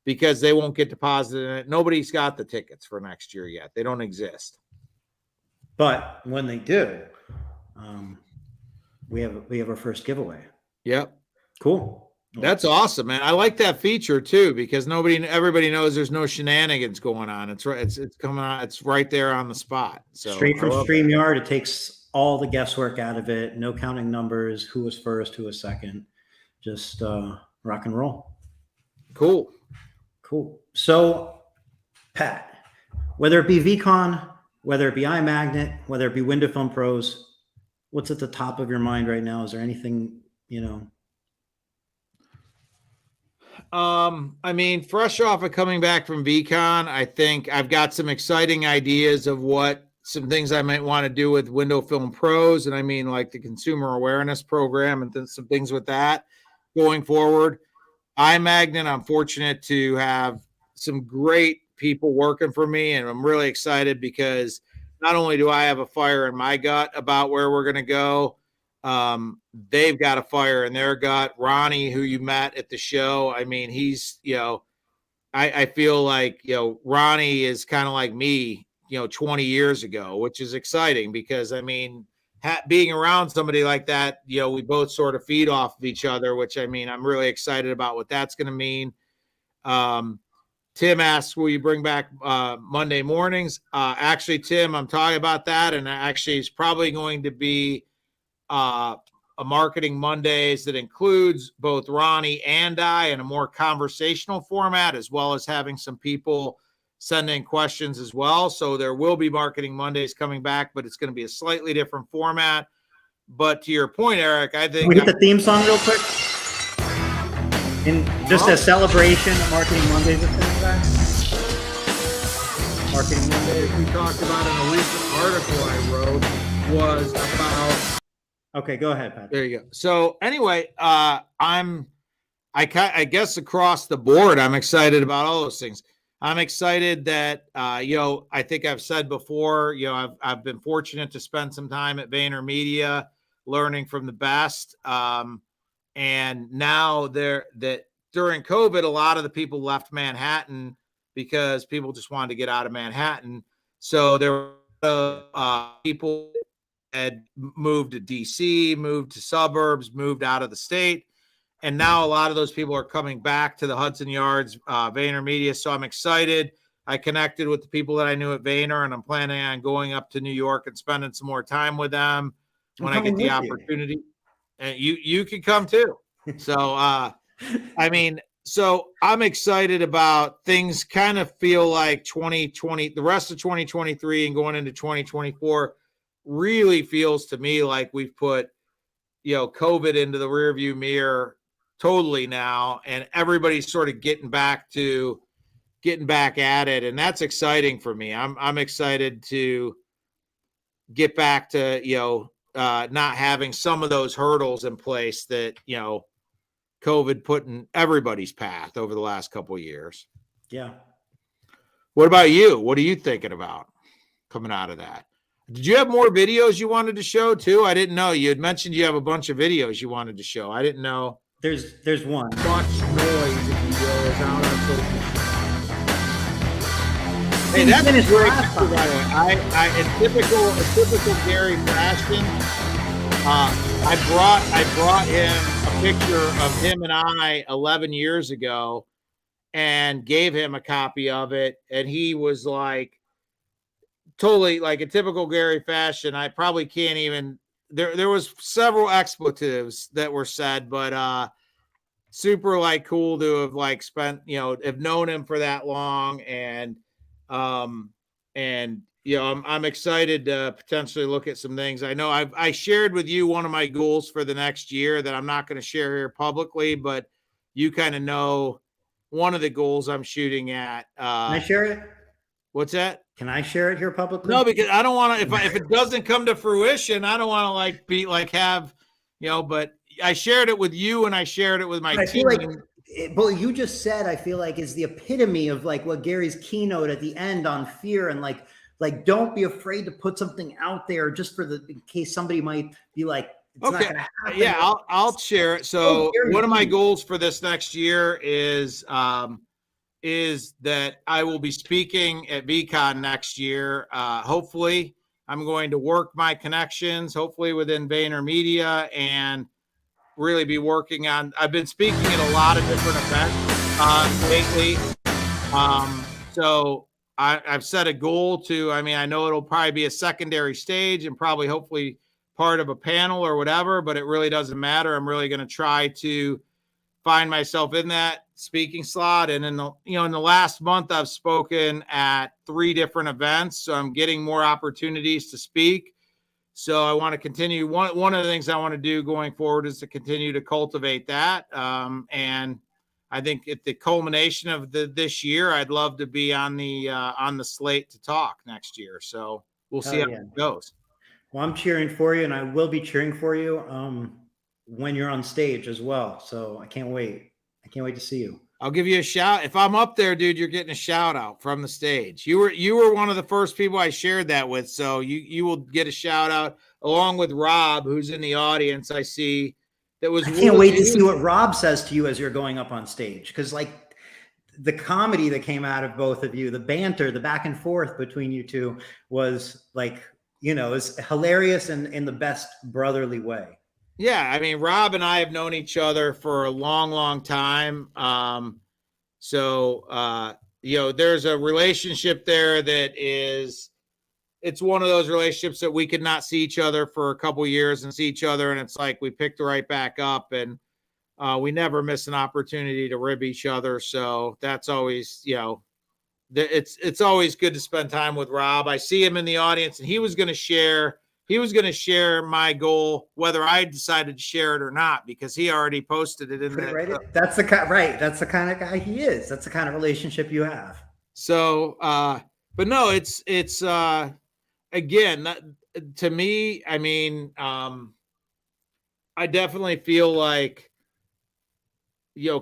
because they won't get deposited in it. Nobody's got the tickets for next year yet. They don't exist. But when they do, we have our first giveaway. Yep. Cool. That's awesome, man. I like that feature too, because everybody knows there's no shenanigans going on. It's right. It's coming out. It's right there on the spot. So straight from StreamYard, it takes all the guesswork out of it. No counting numbers, who was first, who was second. Just rock and roll. Cool. So, Pat, whether it be VeeCon, whether it be iMagnet, whether it be Window Film Pros, what's at the top of your mind right now? Is there anything, I mean, fresh off of coming back from VeeCon, I think I've got some exciting ideas of some things I might want to do with Window Film Pros. And I mean, like the consumer awareness program and then some things with that going forward. iMagnet, I'm fortunate to have some great people working for me. And I'm really excited because not only do I have a fire in my gut about where we're going to go, they've got a fire in their gut. Ronnie, who you met at the show, I mean, he's, I feel like, Ronnie is kind of like me, 20 years ago, which is exciting because, I mean, being around somebody like that, we both sort of feed off of each other, which, I mean, I'm really excited about what that's going to mean. Tim asks, will you bring back Monday mornings? Actually, Tim, I'm talking about that, and actually it's probably going to be a Marketing Mondays that includes both Ronnie and I in a more conversational format, as well as having some people send in questions as well. So there will be Marketing Mondays coming back, but it's going to be a slightly different format. But to your point, Eric, I think... Can we get the theme song real quick? In just a celebration of Marketing Mondays is coming back. Marketing Mondays. We talked about in a recent article I wrote was about... Okay, go ahead, Pat. There you go. So anyway, I guess across the board, I'm excited about all those things. I'm excited that, I think I've said before, I've been fortunate to spend some time at VaynerMedia learning from the best. And now that during COVID, a lot of the people left Manhattan because people just wanted to get out of Manhattan. So there were people had moved to DC, moved to suburbs, moved out of the state. And now a lot of those people are coming back to the Hudson Yards, VaynerMedia. So I'm excited. I connected with the people that I knew at Vayner, and I'm planning on going up to New York and spending some more time with them when I get the opportunity. And you can come too. So, I mean, so I'm excited about things. Kind of feel like 2020, the rest of 2023 and going into 2024 really feels to me like we've put, COVID into the rearview mirror totally now, and everybody's sort of getting back at it, and that's exciting for me. I'm excited to get back to not having some of those hurdles in place that COVID put in everybody's path over the last couple of years. Yeah. What about you? What are you thinking about coming out of that? Did you have more videos you wanted to show too? I didn't know. You had mentioned you have a bunch of videos you wanted to show. I didn't know. There's one. Much noise, if you will, is out on social media. Hey, that's a great picture, by the way. In typical Gary fashion, I brought him a picture of him and I 11 years ago, and gave him a copy of it, and he was like, totally like a typical Gary fashion. I probably can't even. There was several expletives that were said, but super like cool to have like spent, have known him for that long, and I'm excited to potentially look at some things. I know I shared with you one of my goals for the next year that I'm not going to share here publicly, but you kind of know one of the goals I'm shooting at. Can I share it? What's that? Can I share it here publicly? No, because I don't want to. If it doesn't come to fruition, I don't want to have, But I shared it with you, and I shared it with my team. But you just said, I feel like, is the epitome of like what Gary's keynote at the end on fear, and like don't be afraid to put something out there just in case somebody might be like, it's not gonna happen. Yeah, I'll share it. So one of my goals for this next year is that I will be speaking at VeeCon next year. Hopefully, I'm going to work my connections, hopefully within VaynerMedia, and really be working on. I've been speaking at a lot of different events lately. So I've set a goal to. I know it'll probably be a secondary stage and probably hopefully part of a panel or whatever, but it really doesn't matter. I'm really going to try to find myself in that speaking slot. And in the last month, I've spoken at 3 different events. So I'm getting more opportunities to speak. So I want to continue. One of the things I want to do going forward is to continue to cultivate that. And I think at the culmination of this year, I'd love to be on the slate to talk next year. So we'll see how it goes. Well, I'm cheering for you, and I will be cheering for you when you're on stage as well. So I can't wait. I can't wait to see you. I'll give you a shout. If I'm up there, dude, you're getting a shout out from the stage. You were one of the first people I shared that with. So you will get a shout out along with Rob, who's in the audience. I see that was. I can't wait to see what Rob says to you as you're going up on stage. Because like the comedy that came out of both of you, the banter, the back and forth between you two was like, is hilarious and in the best brotherly way. Yeah, Rob and I have known each other for a long, long time. So there's a relationship there that it's one of those relationships that we could not see each other for a couple of years and see each other, and it's like we picked right back up, and we never miss an opportunity to rib each other. So that's always, it's always good to spend time with Rob. I see him in the audience, and he was going to share my goal, whether I decided to share it or not, because he already posted it in there. That's the kind of guy he is. That's the kind of relationship you have. So, but no, it's again, to me, I definitely feel like,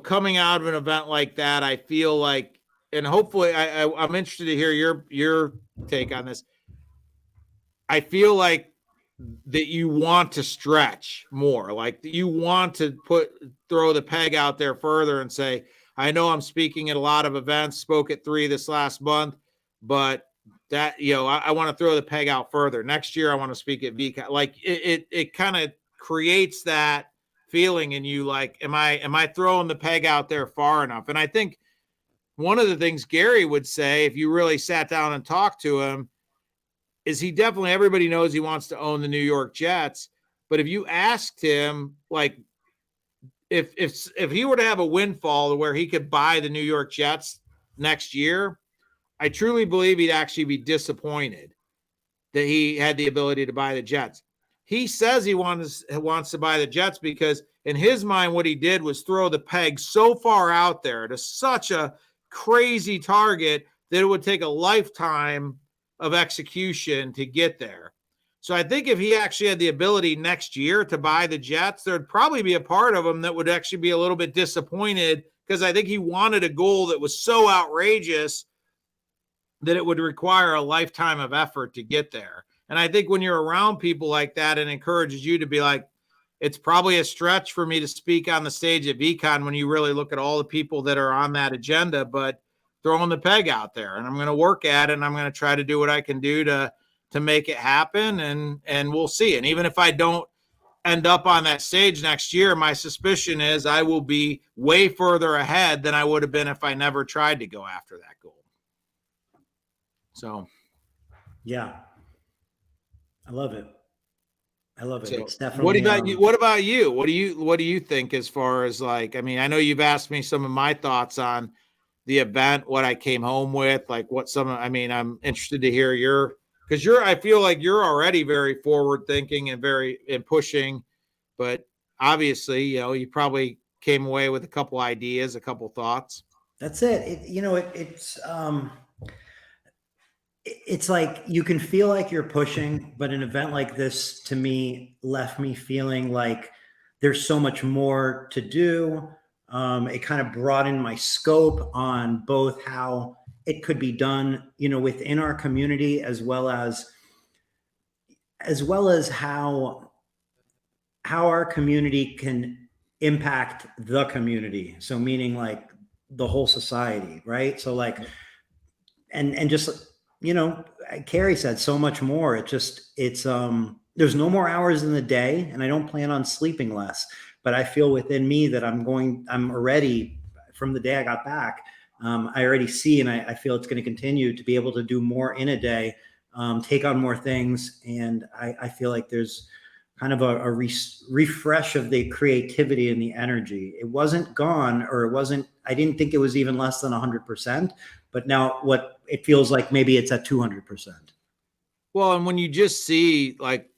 coming out of an event like that, I feel like, and hopefully I'm interested to hear your take on this. I feel like that you want to stretch more, like you want to throw the peg out there further and say, I know I'm speaking at a lot of events, spoke at 3 this last month, but that, I want to throw the peg out further. Next year, I want to speak at VeeCon. Like it kind of creates that feeling in you, like, am I throwing the peg out there far enough? And I think one of the things Gary would say, if you really sat down and talked to him, is everybody knows he wants to own the New York Jets. But if you asked him, like, if he were to have a windfall to where he could buy the New York Jets next year, I truly believe he'd actually be disappointed that he had the ability to buy the Jets. He says he wants to buy the Jets because in his mind, what he did was throw the peg so far out there to such a crazy target that it would take a lifetime of execution to get there. So I think if he actually had the ability next year to buy the Jets, there'd probably be a part of him that would actually be a little bit disappointed, because I think he wanted a goal that was so outrageous that it would require a lifetime of effort to get there. And I think when you're around people like that, it encourages you to be like, it's probably a stretch for me to speak on the stage at VeeCon when you really look at all the people that are on that agenda, but throwing the peg out there, and I'm going to work at it, and I'm going to try to do what I can do to make it happen, and we'll see. And even if I don't end up on that stage next year, my suspicion is I will be way further ahead than I would have been if I never tried to go after that goal. So, yeah, I love it. I love it. So it's definitely. What about you? What about you? What do you think as far as, like, I mean, I know you've asked me some of my thoughts on the event, what I came home with, like I'm interested to hear because I feel like you're already very forward thinking and pushing, but obviously, you probably came away with a couple ideas, a couple thoughts. That's it. It's like you can feel like you're pushing, but an event like this to me left me feeling like there's so much more to do. It kind of broadened my scope on both how it could be done, within our community, as well as how our community can impact the community. So meaning like the whole society, right? So like, and just, Carrie said so much more. It's there's no more hours in the day, and I don't plan on sleeping less, but I feel within me that I'm already, from the day I got back, I already see, and I feel it's going to continue to be able to do more in a day, take on more things. And I feel like there's kind of a refresh of the creativity and the energy. It wasn't gone, I didn't think it was even less than 100%, but now it feels like maybe it's at 200%. Well, and when you just see, like,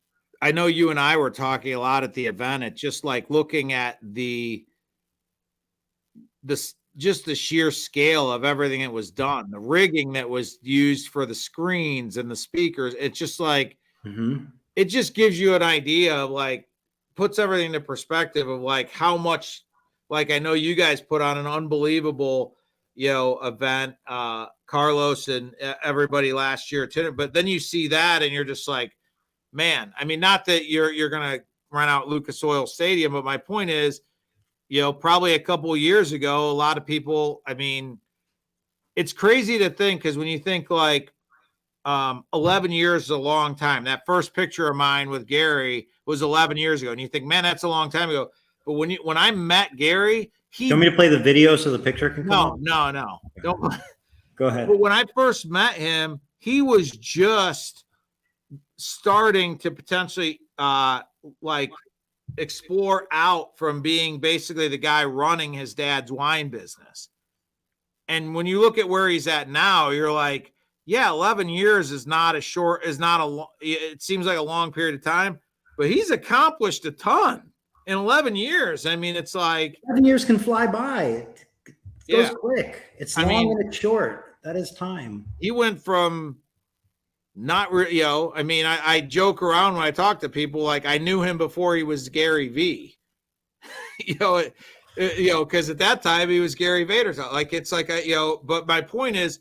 I know you and I were talking a lot at the event, it's just like looking at the sheer scale of everything that was done, the rigging that was used for the screens and the speakers. It's just like, It just gives you an idea of, like, puts everything into perspective of like how much, like, I know you guys put on an unbelievable, event, Carlos and everybody last year, but then you see that and you're just like, man, I mean, not that you're going to run out Lucas Oil Stadium, but my point is, probably a couple of years ago, a lot of people, I mean, it's crazy to think, because when you think like 11 years is a long time. That first picture of mine with Gary was 11 years ago. And you think, man, that's a long time ago. But when I met Gary, Do you want me to play the video so the picture can come up? No. Okay. Don't. Go ahead. But when I first met him, he was just starting to potentially like explore out from being basically the guy running his dad's wine business. And when you look at where he's at now, you're like, yeah, 11 years is not it seems like a long period of time, but he's accomplished a ton in 11 years. I mean, it's like 11 years can fly by. It goes quick. It's long and it's short. That is time. He went from I joke around when I talk to people, like, I knew him before he was Gary Vee, because at that time he was Gary Vaynerchuk. Like, it's like, but my point is,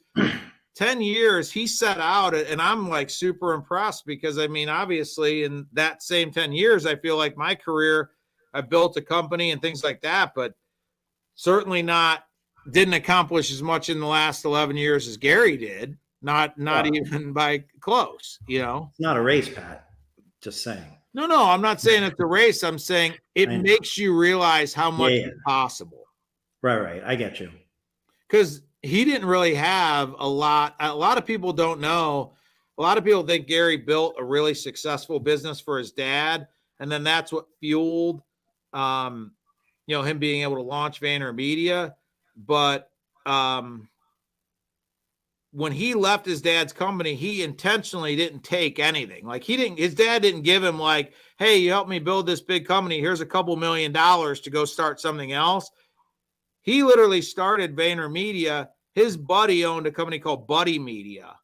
10 years, he set out, and I'm like super impressed because I mean, obviously in that same 10 years, I feel like my career, I built a company and things like that, but certainly didn't accomplish as much in the last 11 years as Gary did. Not even by close, you know. It's not a race, Pat. Just saying. No, I'm not saying it's a race. I'm saying it makes you realize how much is possible. Right. I get you. Because he didn't really have a lot. A lot of people don't know. A lot of people think Gary built a really successful business for his dad, and then that's what fueled, him being able to launch VaynerMedia. But when he left his dad's company, he intentionally didn't take anything. Like his dad didn't give him like, hey, you helped me build this big company. Here's a couple $1 million to go start something else. He literally started VaynerMedia. His buddy owned a company called Buddy Media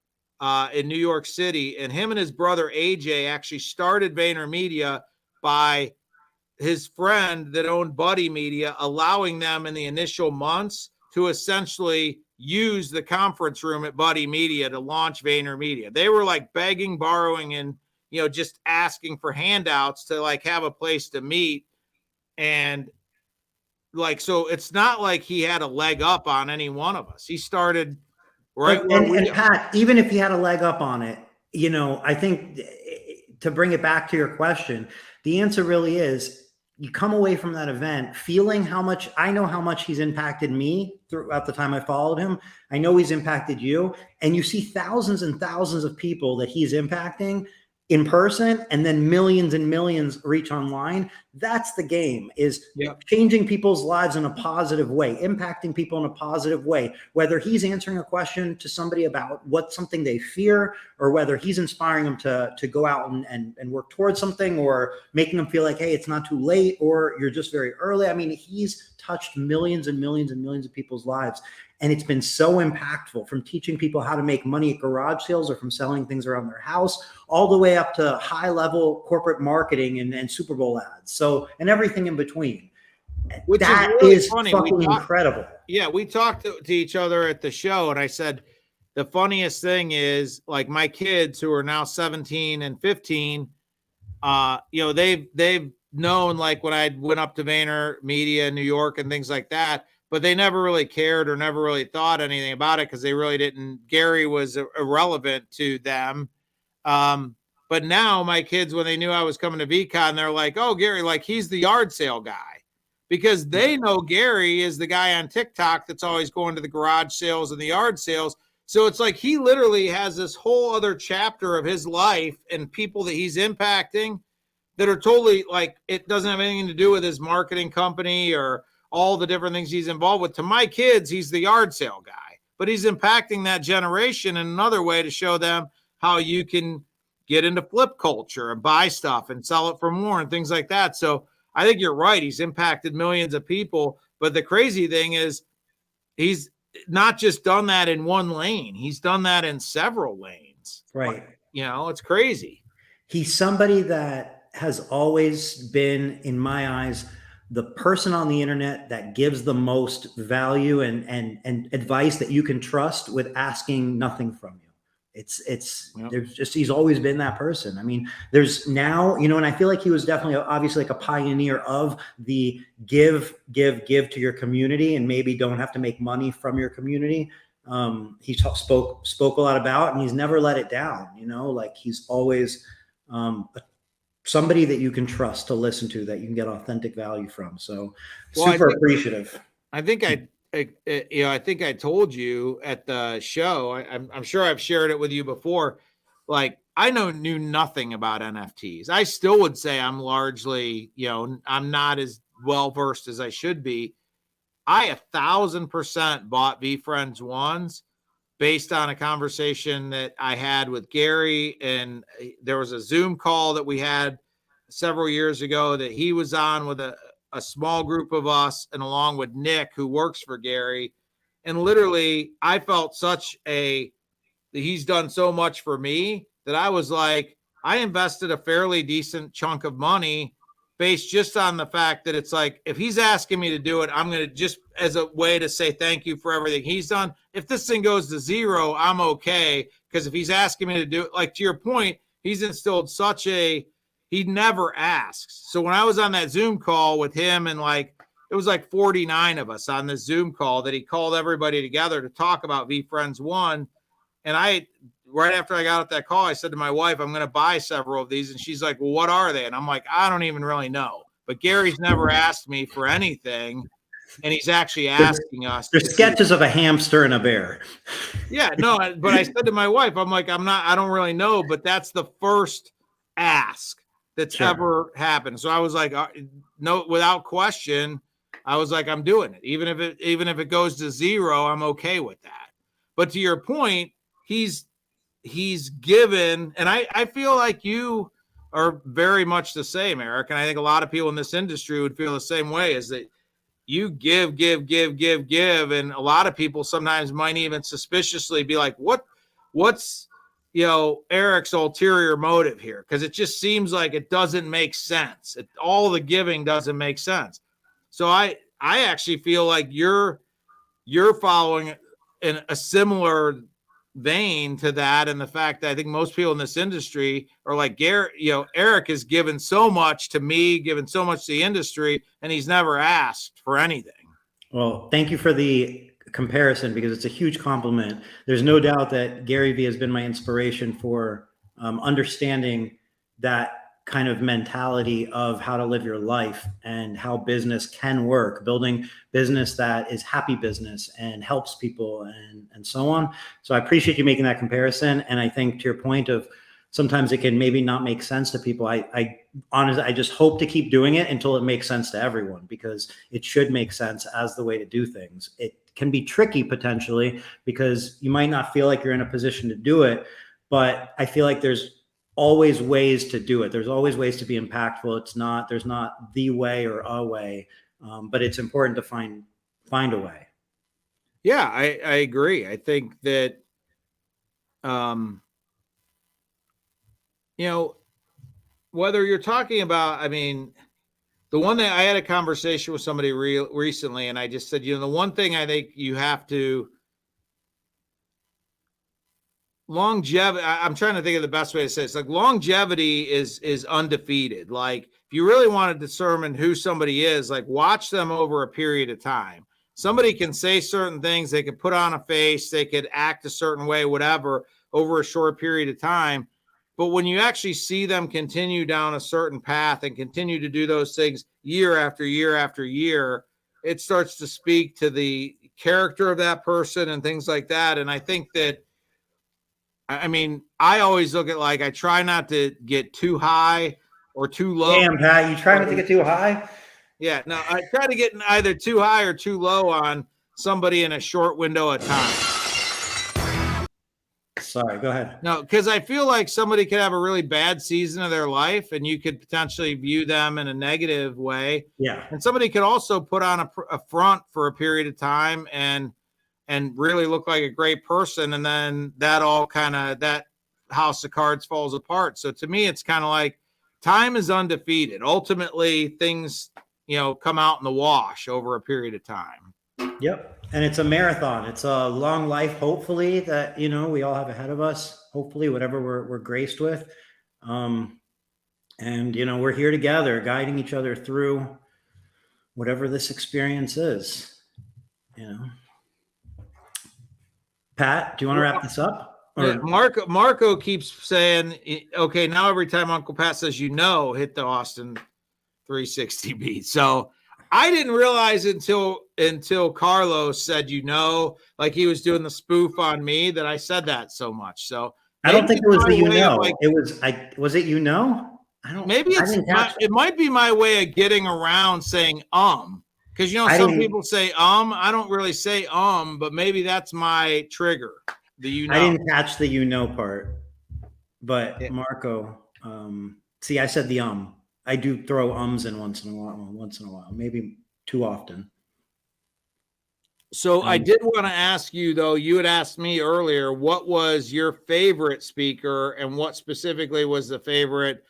in New York City. And him and his brother, AJ, actually started VaynerMedia by his friend that owned Buddy Media, allowing them in the initial months to essentially use the conference room at Buddy Media to launch VaynerMedia. They were like begging, borrowing, and, just asking for handouts to like have a place to meet. And like, so it's not like he had a leg up on any one of us. He started right. And Pat, even if he had a leg up on it, I think to bring it back to your question, the answer really is, you come away from that event feeling how much he's impacted me throughout the time I followed him. I know he's impacted you, and you see thousands and thousands of people that he's impacting in person, and then millions and millions reach online. That's the game, is changing people's lives in a positive way, impacting people in a positive way, whether he's answering a question to somebody about something they fear, or whether he's inspiring them to go out and work towards something, or making them feel like, hey, it's not too late, or you're just very early. I mean, he's touched millions and millions and millions of people's lives. And it's been so impactful, from teaching people how to make money at garage sales or from selling things around their house, all the way up to high level corporate marketing and Super Bowl ads. So, and everything in between. Which that is really is funny. fucking incredible. Yeah. We talked to each other at the show, and I said, the funniest thing is, like, my kids who are now 17 and 15, they've known, like, when I went up to VaynerMedia in New York and things like that, but they never really cared or never really thought anything about it because they really didn't. Gary was irrelevant to them. But now my kids, when they knew I was coming to VeeCon, they're like, oh, Gary, like, he's the yard sale guy, because they know Gary is the guy on TikTok that's always going to the garage sales and the yard sales. So it's like he literally has this whole other chapter of his life and people that he's impacting that are totally like, it doesn't have anything to do with his marketing company or all the different things he's involved with. To my kids, he's the yard sale guy, but he's impacting that generation in another way to show them how you can get into flip culture and buy stuff and sell it for more and things like that. So I think you're right. He's impacted millions of people, but the crazy thing is he's not just done that in one lane. He's done that in several lanes. Right. It's crazy. He's somebody that has always been, in my eyes, the person on the internet that gives the most value and advice that you can trust with asking nothing from you. There's just, he's always been that person. I mean, there's now, and I feel like he was definitely obviously like a pioneer of the give to your community, and maybe don't have to make money from your community. He spoke a lot about, and he's never let it down, like he's always, somebody that you can trust to listen to, that you can get authentic value from. So super appreciative. I think I think I told you at the show, I'm sure I've shared it with you before. Like, I knew nothing about NFTs. I still would say I'm largely, I'm not as well versed as I should be. I 1,000% bought VeeFriends ones based on a conversation that I had with Gary, and there was a Zoom call that we had several years ago that he was on with a small group of us, and along with Nick, who works for Gary. And literally I felt he's done so much for me that I was like, I invested a fairly decent chunk of money based just on the fact that it's like, if he's asking me to do it, I'm going to just as a way to say thank you for everything he's done. If this thing goes to 0, I'm okay. Because if he's asking me to do it, like to your point, he's instilled he never asks. So when I was on that Zoom call with him and it was like 49 of us on this Zoom call that he called everybody together to talk about VeeFriends 1. And right after I got off that call, I said to my wife, I'm going to buy several of these. And she's like, well, what are they? And I'm like, I don't even really know. But Gary's never asked me for anything. And he's actually asking us. There's sketches of a hamster and a bear. Yeah, no, but I said to my wife, I'm like, I don't really know, but that's the first ask that's ever happened. So I was like, no, without question, I was like, I'm doing it. Even if it goes to 0, I'm okay with that. But to your point, he's given, and I feel like you are very much the same, Eric. And I think a lot of people in this industry would feel the same way, is that you give. And a lot of people sometimes might even suspiciously be like, what's, Eric's ulterior motive here? Because it just seems like it doesn't make sense. All the giving doesn't make sense. So I actually feel like you're following in a similar vein to that, and the fact that I think most people in this industry are like Gary, Eric has given so much to me, given so much to the industry, and he's never asked for anything. Well, thank you for the comparison, because it's a huge compliment. There's no doubt that Gary Vee has been my inspiration for understanding that kind of mentality of how to live your life and how business can work, building business that is happy business and helps people and so on. So I appreciate you making that comparison. And I think to your point of sometimes it can maybe not make sense to people. I honestly, I just hope to keep doing it until it makes sense to everyone, because it should make sense as the way to do things. It can be tricky potentially because you might not feel like you're in a position to do it, but I feel like there's always ways to do it. There's always ways to be impactful. There's not the way or a way, but it's important to find a way. Yeah, I agree. I think that, whether you're talking about, the one thing, I had a conversation with somebody recently, and I just said, the one thing I think you have to, longevity, I'm trying to think of the best way to say it. It's like longevity is undefeated. Like if you really want to determine who somebody is, like watch them over a period of time. Somebody can say certain things, they could put on a face, they could act a certain way, whatever, over a short period of time. But when you actually see them continue down a certain path and continue to do those things year after year after year, it starts to speak to the character of that person and things like that. And I think that, I always look at, I try not to get too high or too low. Damn, Pat, you try not to get too high? Yeah, no, I try to get either too high or too low on somebody in a short window of time. Sorry, go ahead. No, because I feel like somebody could have a really bad season of their life and you could potentially view them in a negative way. Yeah. And somebody could also put on a front for a period of time and really look like a great person. And then that house of cards falls apart. So to me, it's kind of like time is undefeated. Ultimately, things, come out in the wash over a period of time. Yep. And it's a marathon. It's a long life, hopefully, that, we all have ahead of us, hopefully, whatever we're graced with. And, we're here together, guiding each other through whatever this experience is, Pat, do you want to wrap this up? Or? Marco keeps saying, okay, now every time Uncle Pat says, hit the Austin 360 beat. So I didn't realize until Carlos said, like he was doing the spoof on me, that I said that so much. So I don't think it was it was, I don't, maybe it might be my way of getting around saying, because, some people say, I don't really say, but maybe that's my trigger. I didn't catch the part, but yeah. Marco, see, I said the I do throw in once in a while, maybe too often. So I did want to ask you, though, you had asked me earlier, what was your favorite speaker and what specifically was the favorite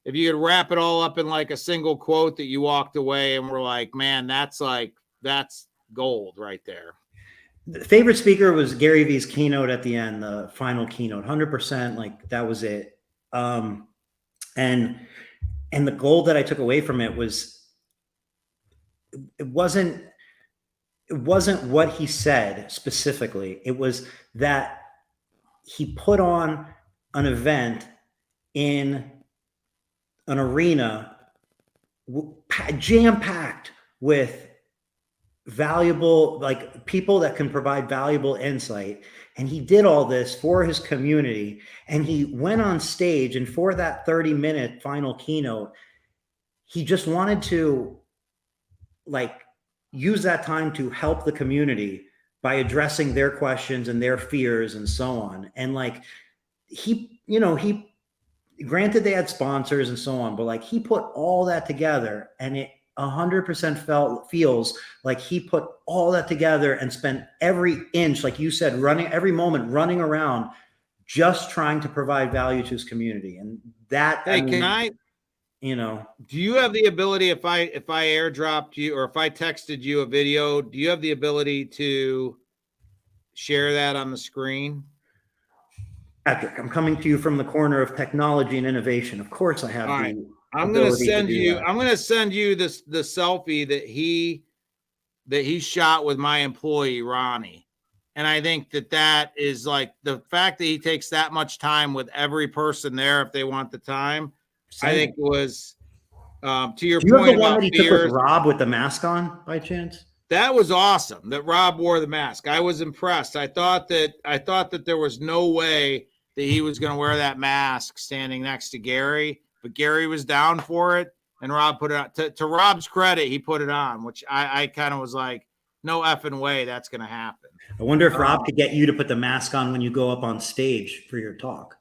if you could wrap it all up in like a single quote that you walked away and were like, man, that's gold right there. The favorite speaker was Gary Vee's keynote at the end, the final keynote, 100%. Like that was it. And the gold that I took away from it was, it wasn't what he said specifically. It was that he put on an event in an arena jam-packed with valuable, like people that can provide valuable insight. And he did all this for his community. And he went on stage, and for that 30-minute final keynote, he just wanted to like use that time to help the community by addressing their questions and their fears and so on. And like he granted they had sponsors and so on, but like he put all that together, and it 100% feels like he put all that together and spent every inch, like you said, every moment running around, just trying to provide value to his community. And that, hey, do you have the ability, if I airdropped you, or if I texted you a video, do you have the ability to share that on the screen? Patrick, I'm coming to you from the corner of technology and innovation. Of course I have. All right. I'm going to send you the selfie that he shot with my employee, Ronnie. And I think that is like the fact that he takes that much time with every person there, if they want the time, I think was, to your point. You have the one that he took with Rob with the mask on by chance? That was awesome that Rob wore the mask. I was impressed. I thought that there was no way that he was going to wear that mask standing next to Gary. But Gary was down for it, and Rob put it on. To Rob's credit, he put it on, which I kind of was like, no effing way that's going to happen. I wonder if Rob could get you to put the mask on when you go up on stage for your talk.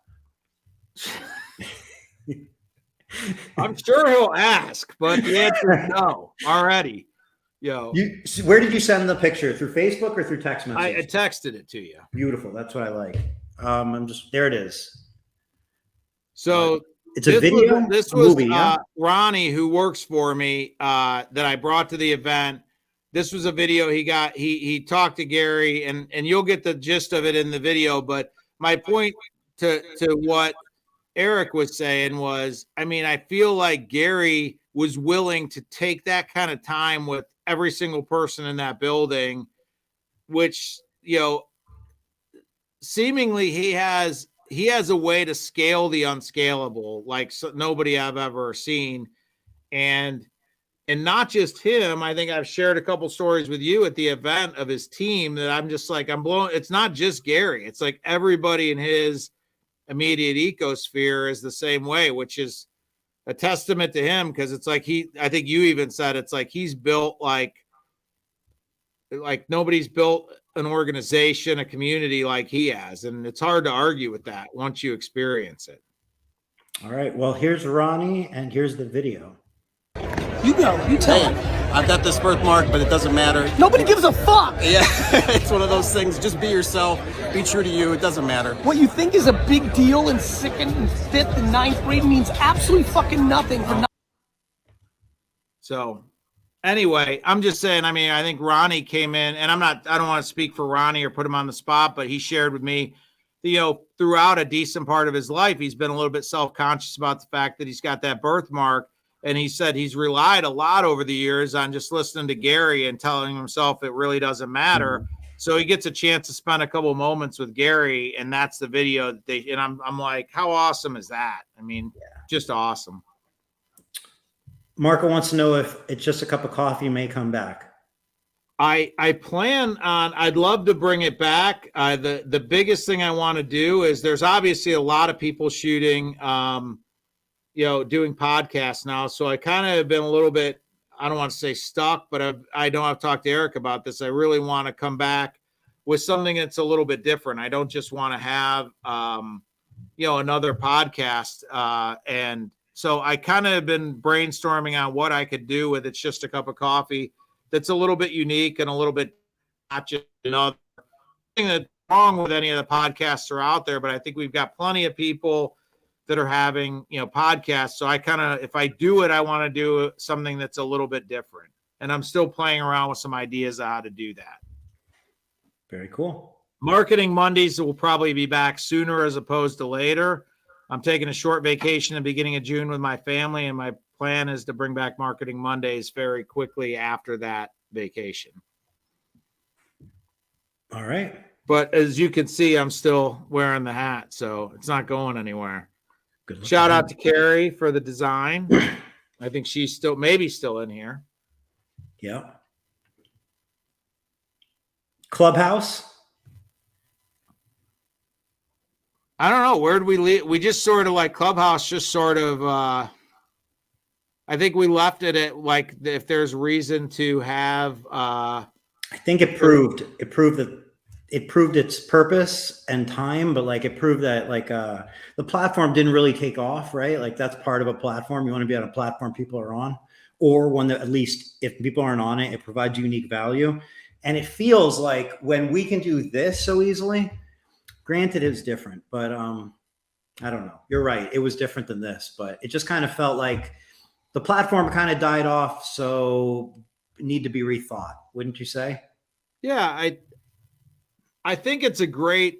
I'm sure he'll ask, but the answer is no already. Where did you send the picture? Through Facebook or through text message? I texted it to you. Beautiful. That's what I like. There it is. So it's a video. This was movie, Ronnie, who works for me, that I brought to the event. This was a video he got. He talked to Gary, and you'll get the gist of it in the video. But my point to what Eric was saying was, I mean, I feel like Gary was willing to take that kind of time with every single person in that building, which, seemingly he has a way to scale the unscalable, like nobody I've ever seen. And not just him. I think I've shared a couple stories with you at the event of his team that I'm just like, I'm blown. It's not just Gary. It's like everybody in his immediate ecosphere is the same way, which is a testament to him. Cause it's like, I think you even said, it's like, he's built like nobody's built an organization, a community like he has. And it's hard to argue with that once you experience it. All right. Well, here's Ronnie, and here's the video. You go. You tell him. I've got this birthmark, but it doesn't matter. Nobody gives a fuck. Yeah, it's one of those things. Just be yourself. Be true to you. It doesn't matter. What you think is a big deal in 2nd and 5th and 9th grade means absolutely fucking nothing for. So, anyway, I'm just saying. I mean, I think Ronnie came in, and I don't want to speak for Ronnie or put him on the spot, but he shared with me, throughout a decent part of his life, he's been a little bit self-conscious about the fact that he's got that birthmark. And he said he's relied a lot over the years on just listening to Gary and telling himself it really doesn't matter. Mm-hmm. So he gets a chance to spend a couple of moments with Gary, and that's the video that and I'm like, how awesome is that? I mean, just awesome. Marco wants to know if It's Just a Cup of Coffee may come back. I plan on, I'd love to bring it back. The biggest thing I want to do is there's obviously a lot of people shooting, doing podcasts now. So I kind of have been a little bit, I don't want to say stuck, but I know I've talked to Eric about this. I really want to come back with something that's a little bit different. I don't just want to have, another podcast. And so I kind of have been brainstorming on what I could do with It's Just a Cup of Coffee that's a little bit unique and a little bit not just another thing that's wrong with any of the podcasts that are out there. But I think we've got plenty of people that are having, podcasts. So I kind of, if I do it, I want to do something that's a little bit different. And I'm still playing around with some ideas of how to do that. Very cool. Marketing Mondays will probably be back sooner as opposed to later. I'm taking a short vacation at the beginning of June with my family, and my plan is to bring back Marketing Mondays very quickly after that vacation. All right. But as you can see, I'm still wearing the hat, so it's not going anywhere. Good. Shout out to Carrie for the design. I think she's maybe still in here. Yeah. Clubhouse. I don't know. Where did we leave? We just sort of like Clubhouse, just sort of, I think we left it at like, if there's reason to have, I think it proved its purpose and time, but like it proved that like the platform didn't really take off, right? Like that's part of a platform. You want to be on a platform people are on, or one that at least if people aren't on it, it provides unique value. And it feels like when we can do this so easily, granted it's different, but I don't know. You're right. It was different than this, but it just kind of felt like the platform kind of died off. So it need to be rethought. Wouldn't you say? Yeah, I think it's a great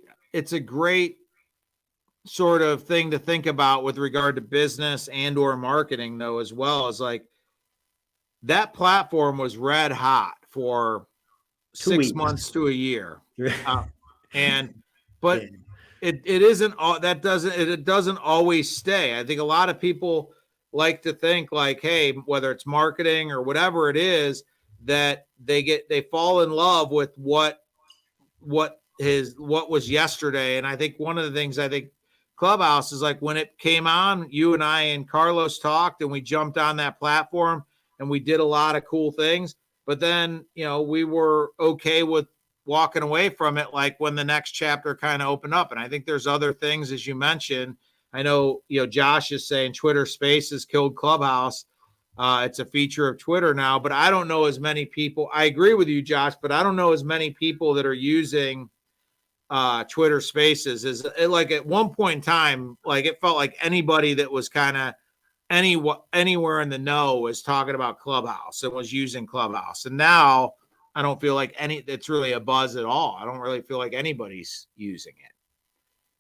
sort of thing to think about with regard to business and or marketing though, as well as like that platform was red hot for 6 months to a year. But Yeah. it isn't all that it doesn't always stay. I think a lot of people like to think like, hey, whether it's marketing or whatever it is, that they fall in love with what was yesterday. And I think one of the things I think Clubhouse is like when it came on, you and I and Carlos talked and we jumped on that platform and we did a lot of cool things. But then, we were okay with walking away from it, like when the next chapter kind of opened up. And I think there's other things, as you mentioned. I know, Josh is saying Twitter Spaces killed Clubhouse. It's a feature of Twitter now, but I don't know as many people. I agree with you, Josh, but I don't know as many people that are using Twitter Spaces. Is like at one point in time, like it felt like anybody that was kind of anywhere in the know was talking about Clubhouse and was using Clubhouse. And now I don't feel like it's really a buzz at all. I don't really feel like anybody's using it.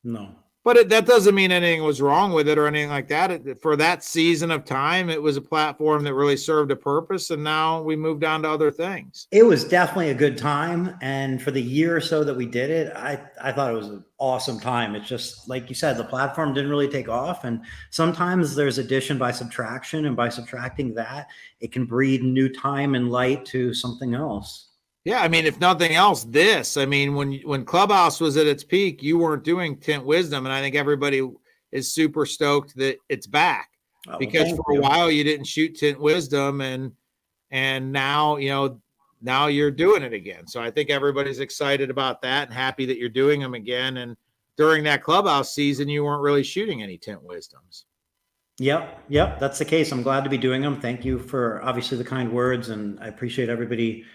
No. But that doesn't mean anything was wrong with it or anything like that. For that season of time, it was a platform that really served a purpose. And now we moved on to other things. It was definitely a good time. And for the year or so that we did it, I thought it was an awesome time. It's just like you said, the platform didn't really take off. And sometimes there's addition by subtraction. And by subtracting that, it can breed new time and light to something else. Yeah, I mean, if nothing else, when Clubhouse was at its peak, you weren't doing Tint Wizdom, and I think everybody is super stoked that it's back because for a while you didn't shoot Tint Wizdom, and now now you're doing it again. So I think everybody's excited about that and happy that you're doing them again. And during that Clubhouse season, you weren't really shooting any Tint Wisdoms. Yep, that's the case. I'm glad to be doing them. Thank you for obviously the kind words, and I appreciate everybody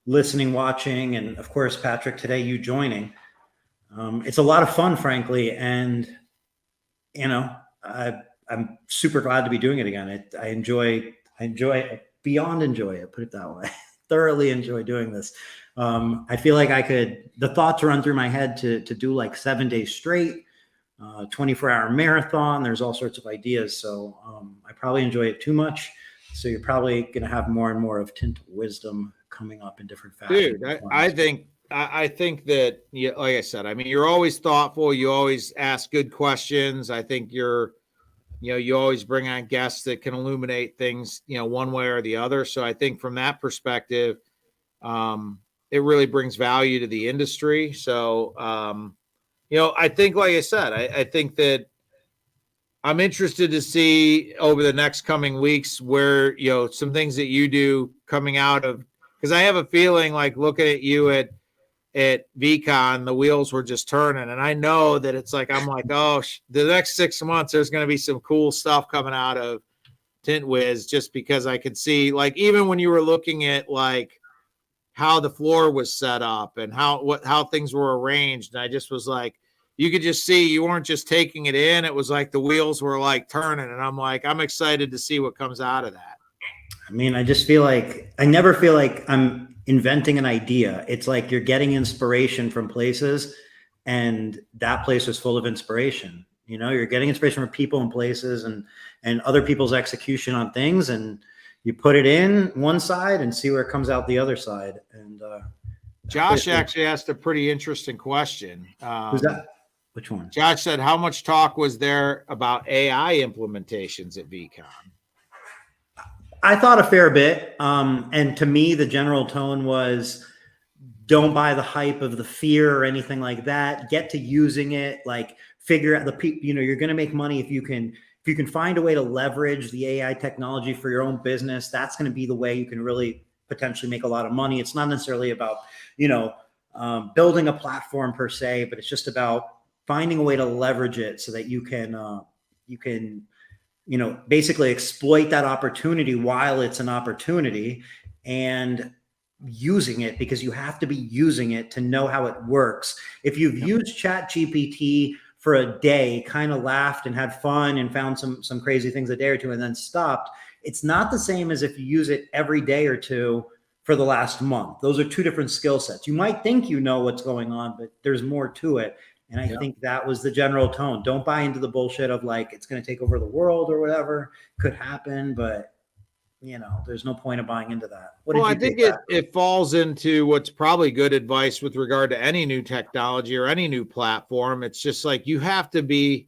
listening, watching, and of course, Patrick, today you joining. It's a lot of fun, frankly, and I'm super glad to be doing it again. I enjoy beyond enjoy it. Put it that way. Thoroughly enjoy doing this. I feel like the thoughts run through my head to do like 7 days straight, 24-hour marathon. There's all sorts of ideas. So I probably enjoy it too much. So you're probably going to have more and more of Tint Wizdom coming up in different fashions. Dude, I think that, like I said, I mean, you're always thoughtful. You always ask good questions. I think you always bring on guests that can illuminate things, one way or the other. So I think from that perspective, it really brings value to the industry. So, I think, like I said, I think that I'm interested to see over the next coming weeks where, some things that you do coming out of, because I have a feeling like looking at you at VeeCon, the wheels were just turning. And I know that it's like, I'm like, oh, the next 6 months, there's going to be some cool stuff coming out of Tint Wiz, just because I could see, like, even when you were looking at like how the floor was set up and how things were arranged. And I just was like, you could just see you weren't just taking it in. It was like the wheels were like turning, and I'm like, I'm excited to see what comes out of that. I mean, I just feel like I never feel like I'm inventing an idea. It's like you're getting inspiration from places, and that place is full of inspiration. You know, you're getting inspiration from people and places and other people's execution on things, and you put it in one side and see where it comes out the other side. And Josh actually asked a pretty interesting question. who's that? Which one? Josh said, how much talk was there about AI implementations at VeeCon? I thought a fair bit. And to me, the general tone was don't buy the hype of the fear or anything like that. Get to using it, like figure out the people, you know, you're going to make money if you can find a way to leverage the AI technology for your own business. That's going to be the way you can really potentially make a lot of money. It's not necessarily about, you know, building a platform per se, but it's just about finding a way to leverage it so that you can, you know, basically exploit that opportunity while it's an opportunity, and using it, because you have to be using it to know how it works. If you've used ChatGPT for a day, kind of laughed and had fun and found some crazy things a day or two and then stopped, it's not the same as if you use it every day or two for the last month. Those are two different skill sets. You might think you know what's going on, but there's more to it. And I think that was the general tone. Don't buy into the bullshit of like, it's going to take over the world or whatever. Could happen, but you know, there's no point of buying into that. Well, I think it falls into what's probably good advice with regard to any new technology or any new platform. It's just like I'm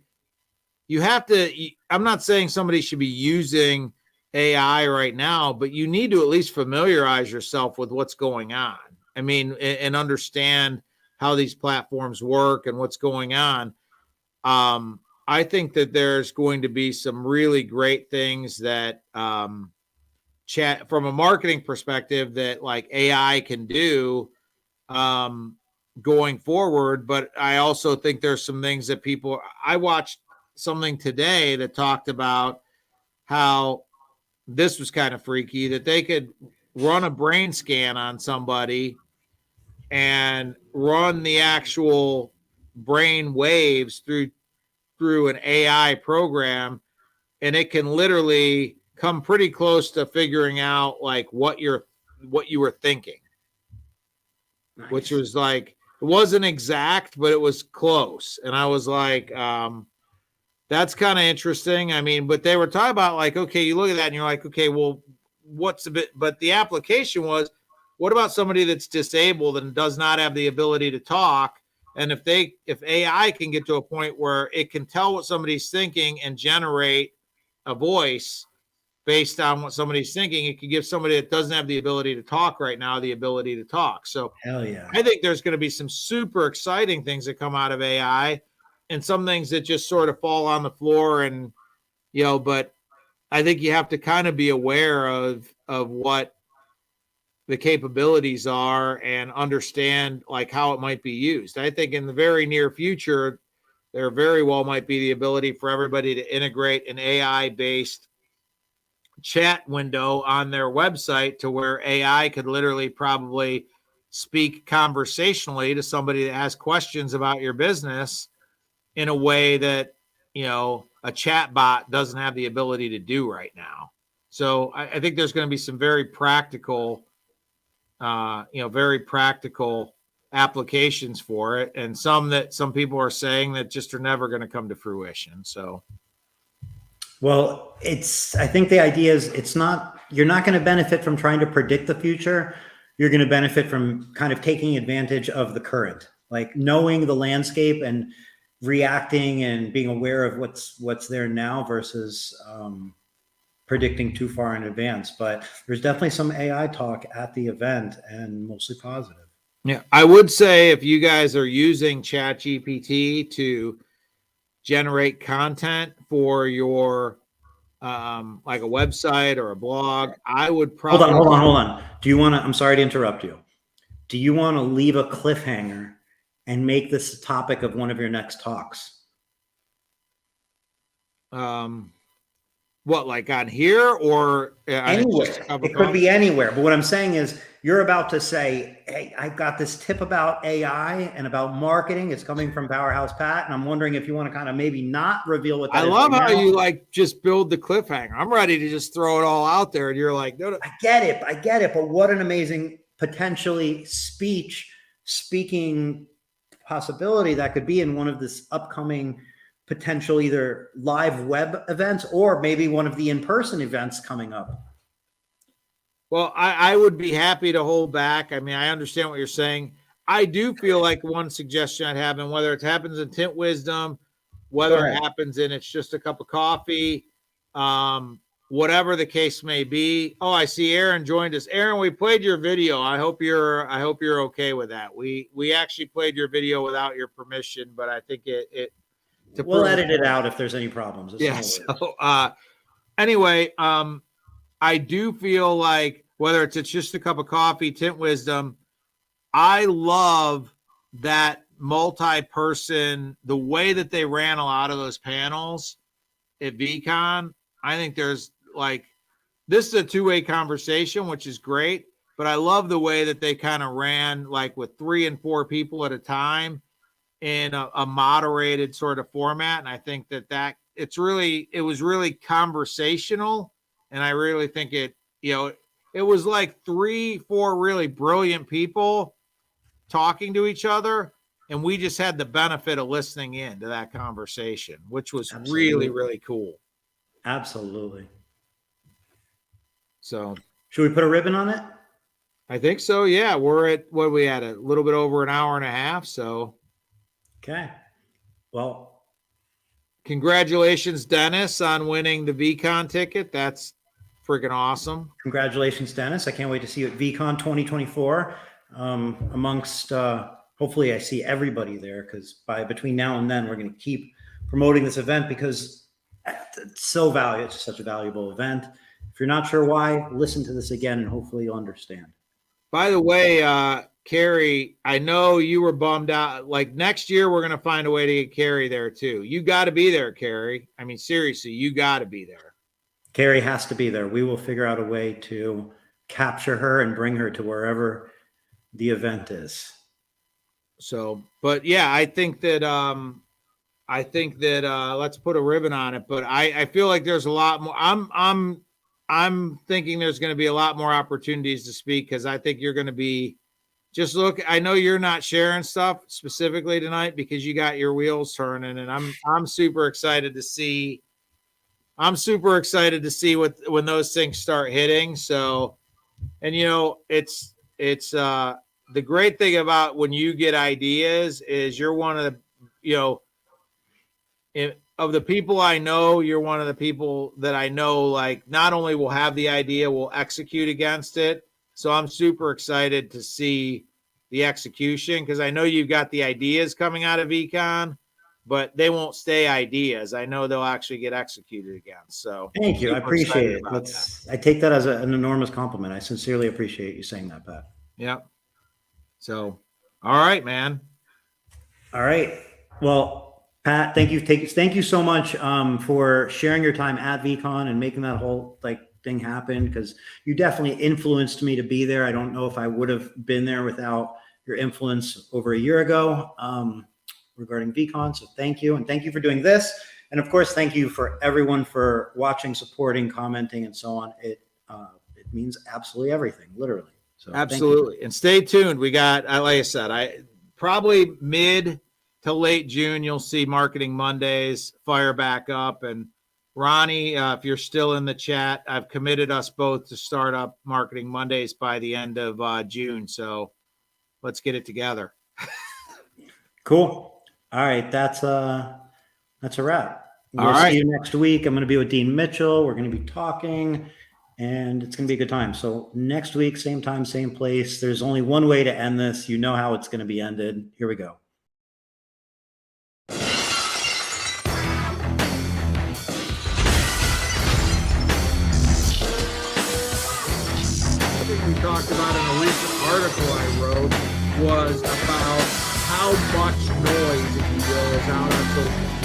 not saying somebody should be using AI right now, but you need to at least familiarize yourself with what's going on. I mean, and understand how these platforms work and what's going on. I think that there's going to be some really great things that chat from a marketing perspective that like AI can do going forward. But I also think there's some things that I watched something today that talked about how this was kind of freaky, that they could run a brain scan on somebody and run the actual brain waves through an AI program, and it can literally come pretty close to figuring out like what you were thinking. Nice. Which was like, it wasn't exact, but it was close. And I was like, that's kind of interesting. I mean, but they were talking about like, okay, you look at that and you're like, okay, well, but the application was, what about somebody that's disabled and does not have the ability to talk? And if AI can get to a point where it can tell what somebody's thinking and generate a voice based on what somebody's thinking, it can give somebody that doesn't have the ability to talk right now the ability to talk. So hell yeah. I think there's going to be some super exciting things that come out of AI, and some things that just sort of fall on the floor. And, you know, but I think you have to kind of be aware of what the capabilities are and understand like how it might be used. I think in the very near future, there very well might be the ability for everybody to integrate an AI-based chat window on their website to where AI could literally probably speak conversationally to somebody that has questions about your business in a way that, you know, a chat bot doesn't have the ability to do right now. So I think there's going to be some very practical applications for it, and some people are saying that just are never going to come to fruition. So, well, I think the idea is you're not going to benefit from trying to predict the future. You're going to benefit from kind of taking advantage of the current, like knowing the landscape and reacting and being aware of what's there now versus predicting too far in advance. But there's definitely some AI talk at the event, and mostly positive. Yeah, I would say if you guys are using ChatGPT to generate content for your like a website or a blog, I would probably hold on. I'm sorry to interrupt you. Do you want to leave a cliffhanger and make this a topic of one of your next talks? What, like on here or anywhere? It could be anywhere. But what I'm saying is, you're about to say, hey, I've got this tip about AI and about marketing. It's coming from Powerhouse Pat. And I'm wondering if you want to kind of maybe not reveal what that I is love right how now. you like just build the cliffhanger. I'm ready to just throw it all out there. And you're like, no. I get it. But what an amazing potentially speaking possibility that could be in one of this upcoming potential either live web events or maybe one of the in-person events coming up. Well, I would be happy to hold back. I mean, I understand what you're saying. I do feel like one suggestion I'd have, and whether it happens in Tint Wizdom, whether it happens in It's Just a Cup of Coffee, whatever the case may be. Oh, I see Aaron joined us. Aaron, we played your video. I hope you're okay with that. We actually played your video without your permission, but I think we'll edit it out if there's any problems. Yes. Yeah, so, anyway, I do feel like whether it's Just a Cup of Coffee, Tint Wizdom, I love that multi-person, the way that they ran a lot of those panels at VeeCon. I think there's like, this is a two-way conversation, which is great, but I love the way that they kind of ran like with 3 and 4 people at a time in a moderated sort of format. And I think that it was really conversational. And I really think it was like 3-4 really brilliant people talking to each other. And we just had the benefit of listening in to that conversation, which was really, really cool. Absolutely. So should we put a ribbon on it? I think so. Yeah. We're at what we had, a little bit over an hour and a half. So. Okay. Well, congratulations, Dennis, on winning the VeeCon ticket. That's freaking awesome. Congratulations, Dennis. I can't wait to see you at VeeCon 2024. Amongst, hopefully I see everybody there, because between now and then, we're going to keep promoting this event because it's so valuable. It's such a valuable event. If you're not sure why, listen to this again and hopefully you'll understand. By the way, Carrie, I know you were bummed out. Like next year, we're going to find a way to get Carrie there too. You got to be there, Carrie. I mean, seriously, you got to be there. Carrie has to be there. We will figure out a way to capture her and bring her to wherever the event is. So, but yeah, I think that let's put a ribbon on it. But I feel like there's a lot more. I'm thinking there's going to be a lot more opportunities to speak, because I think you're going to be just look. I know you're not sharing stuff specifically tonight because you got your wheels turning, and I'm super excited to see. I'm super excited to see when those things start hitting. So, and it's the great thing about when you get ideas is you're one of the, of the people I know, you're one of the people that I know, like, not only will have the idea, will execute against it. So I'm super excited to see the execution, because I know you've got the ideas coming out of VeeCon, but they won't stay ideas. I know they'll actually get executed against. So thank you. I appreciate it. I take that as an enormous compliment. I sincerely appreciate you saying that, Pat. Yeah. So, all right, man. All right. Well, Pat, thank you so much for sharing your time at VeeCon and making that whole thing happen, because you definitely influenced me to be there. I don't know if I would have been there without your influence over a year ago regarding VeeCon. So thank you. And thank you for doing this. And of course, thank you for everyone for watching, supporting, commenting, and so on. It means absolutely everything, literally. So absolutely. And stay tuned. We got, like I said, probably mid to late June, you'll see Marketing Mondays fire back up. And Ronnie, if you're still in the chat, I've committed us both to start up Marketing Mondays by the end of June. So let's get it together. Cool. All right. That's a wrap. We'll see you next week. I'm going to be with Dean Mitchell. We're going to be talking, and it's going to be a good time. So next week, same time, same place. There's only one way to end this. You know how it's going to be ended. Here we go. We talked about in a recent article I wrote was about how much noise, if you will, is out on social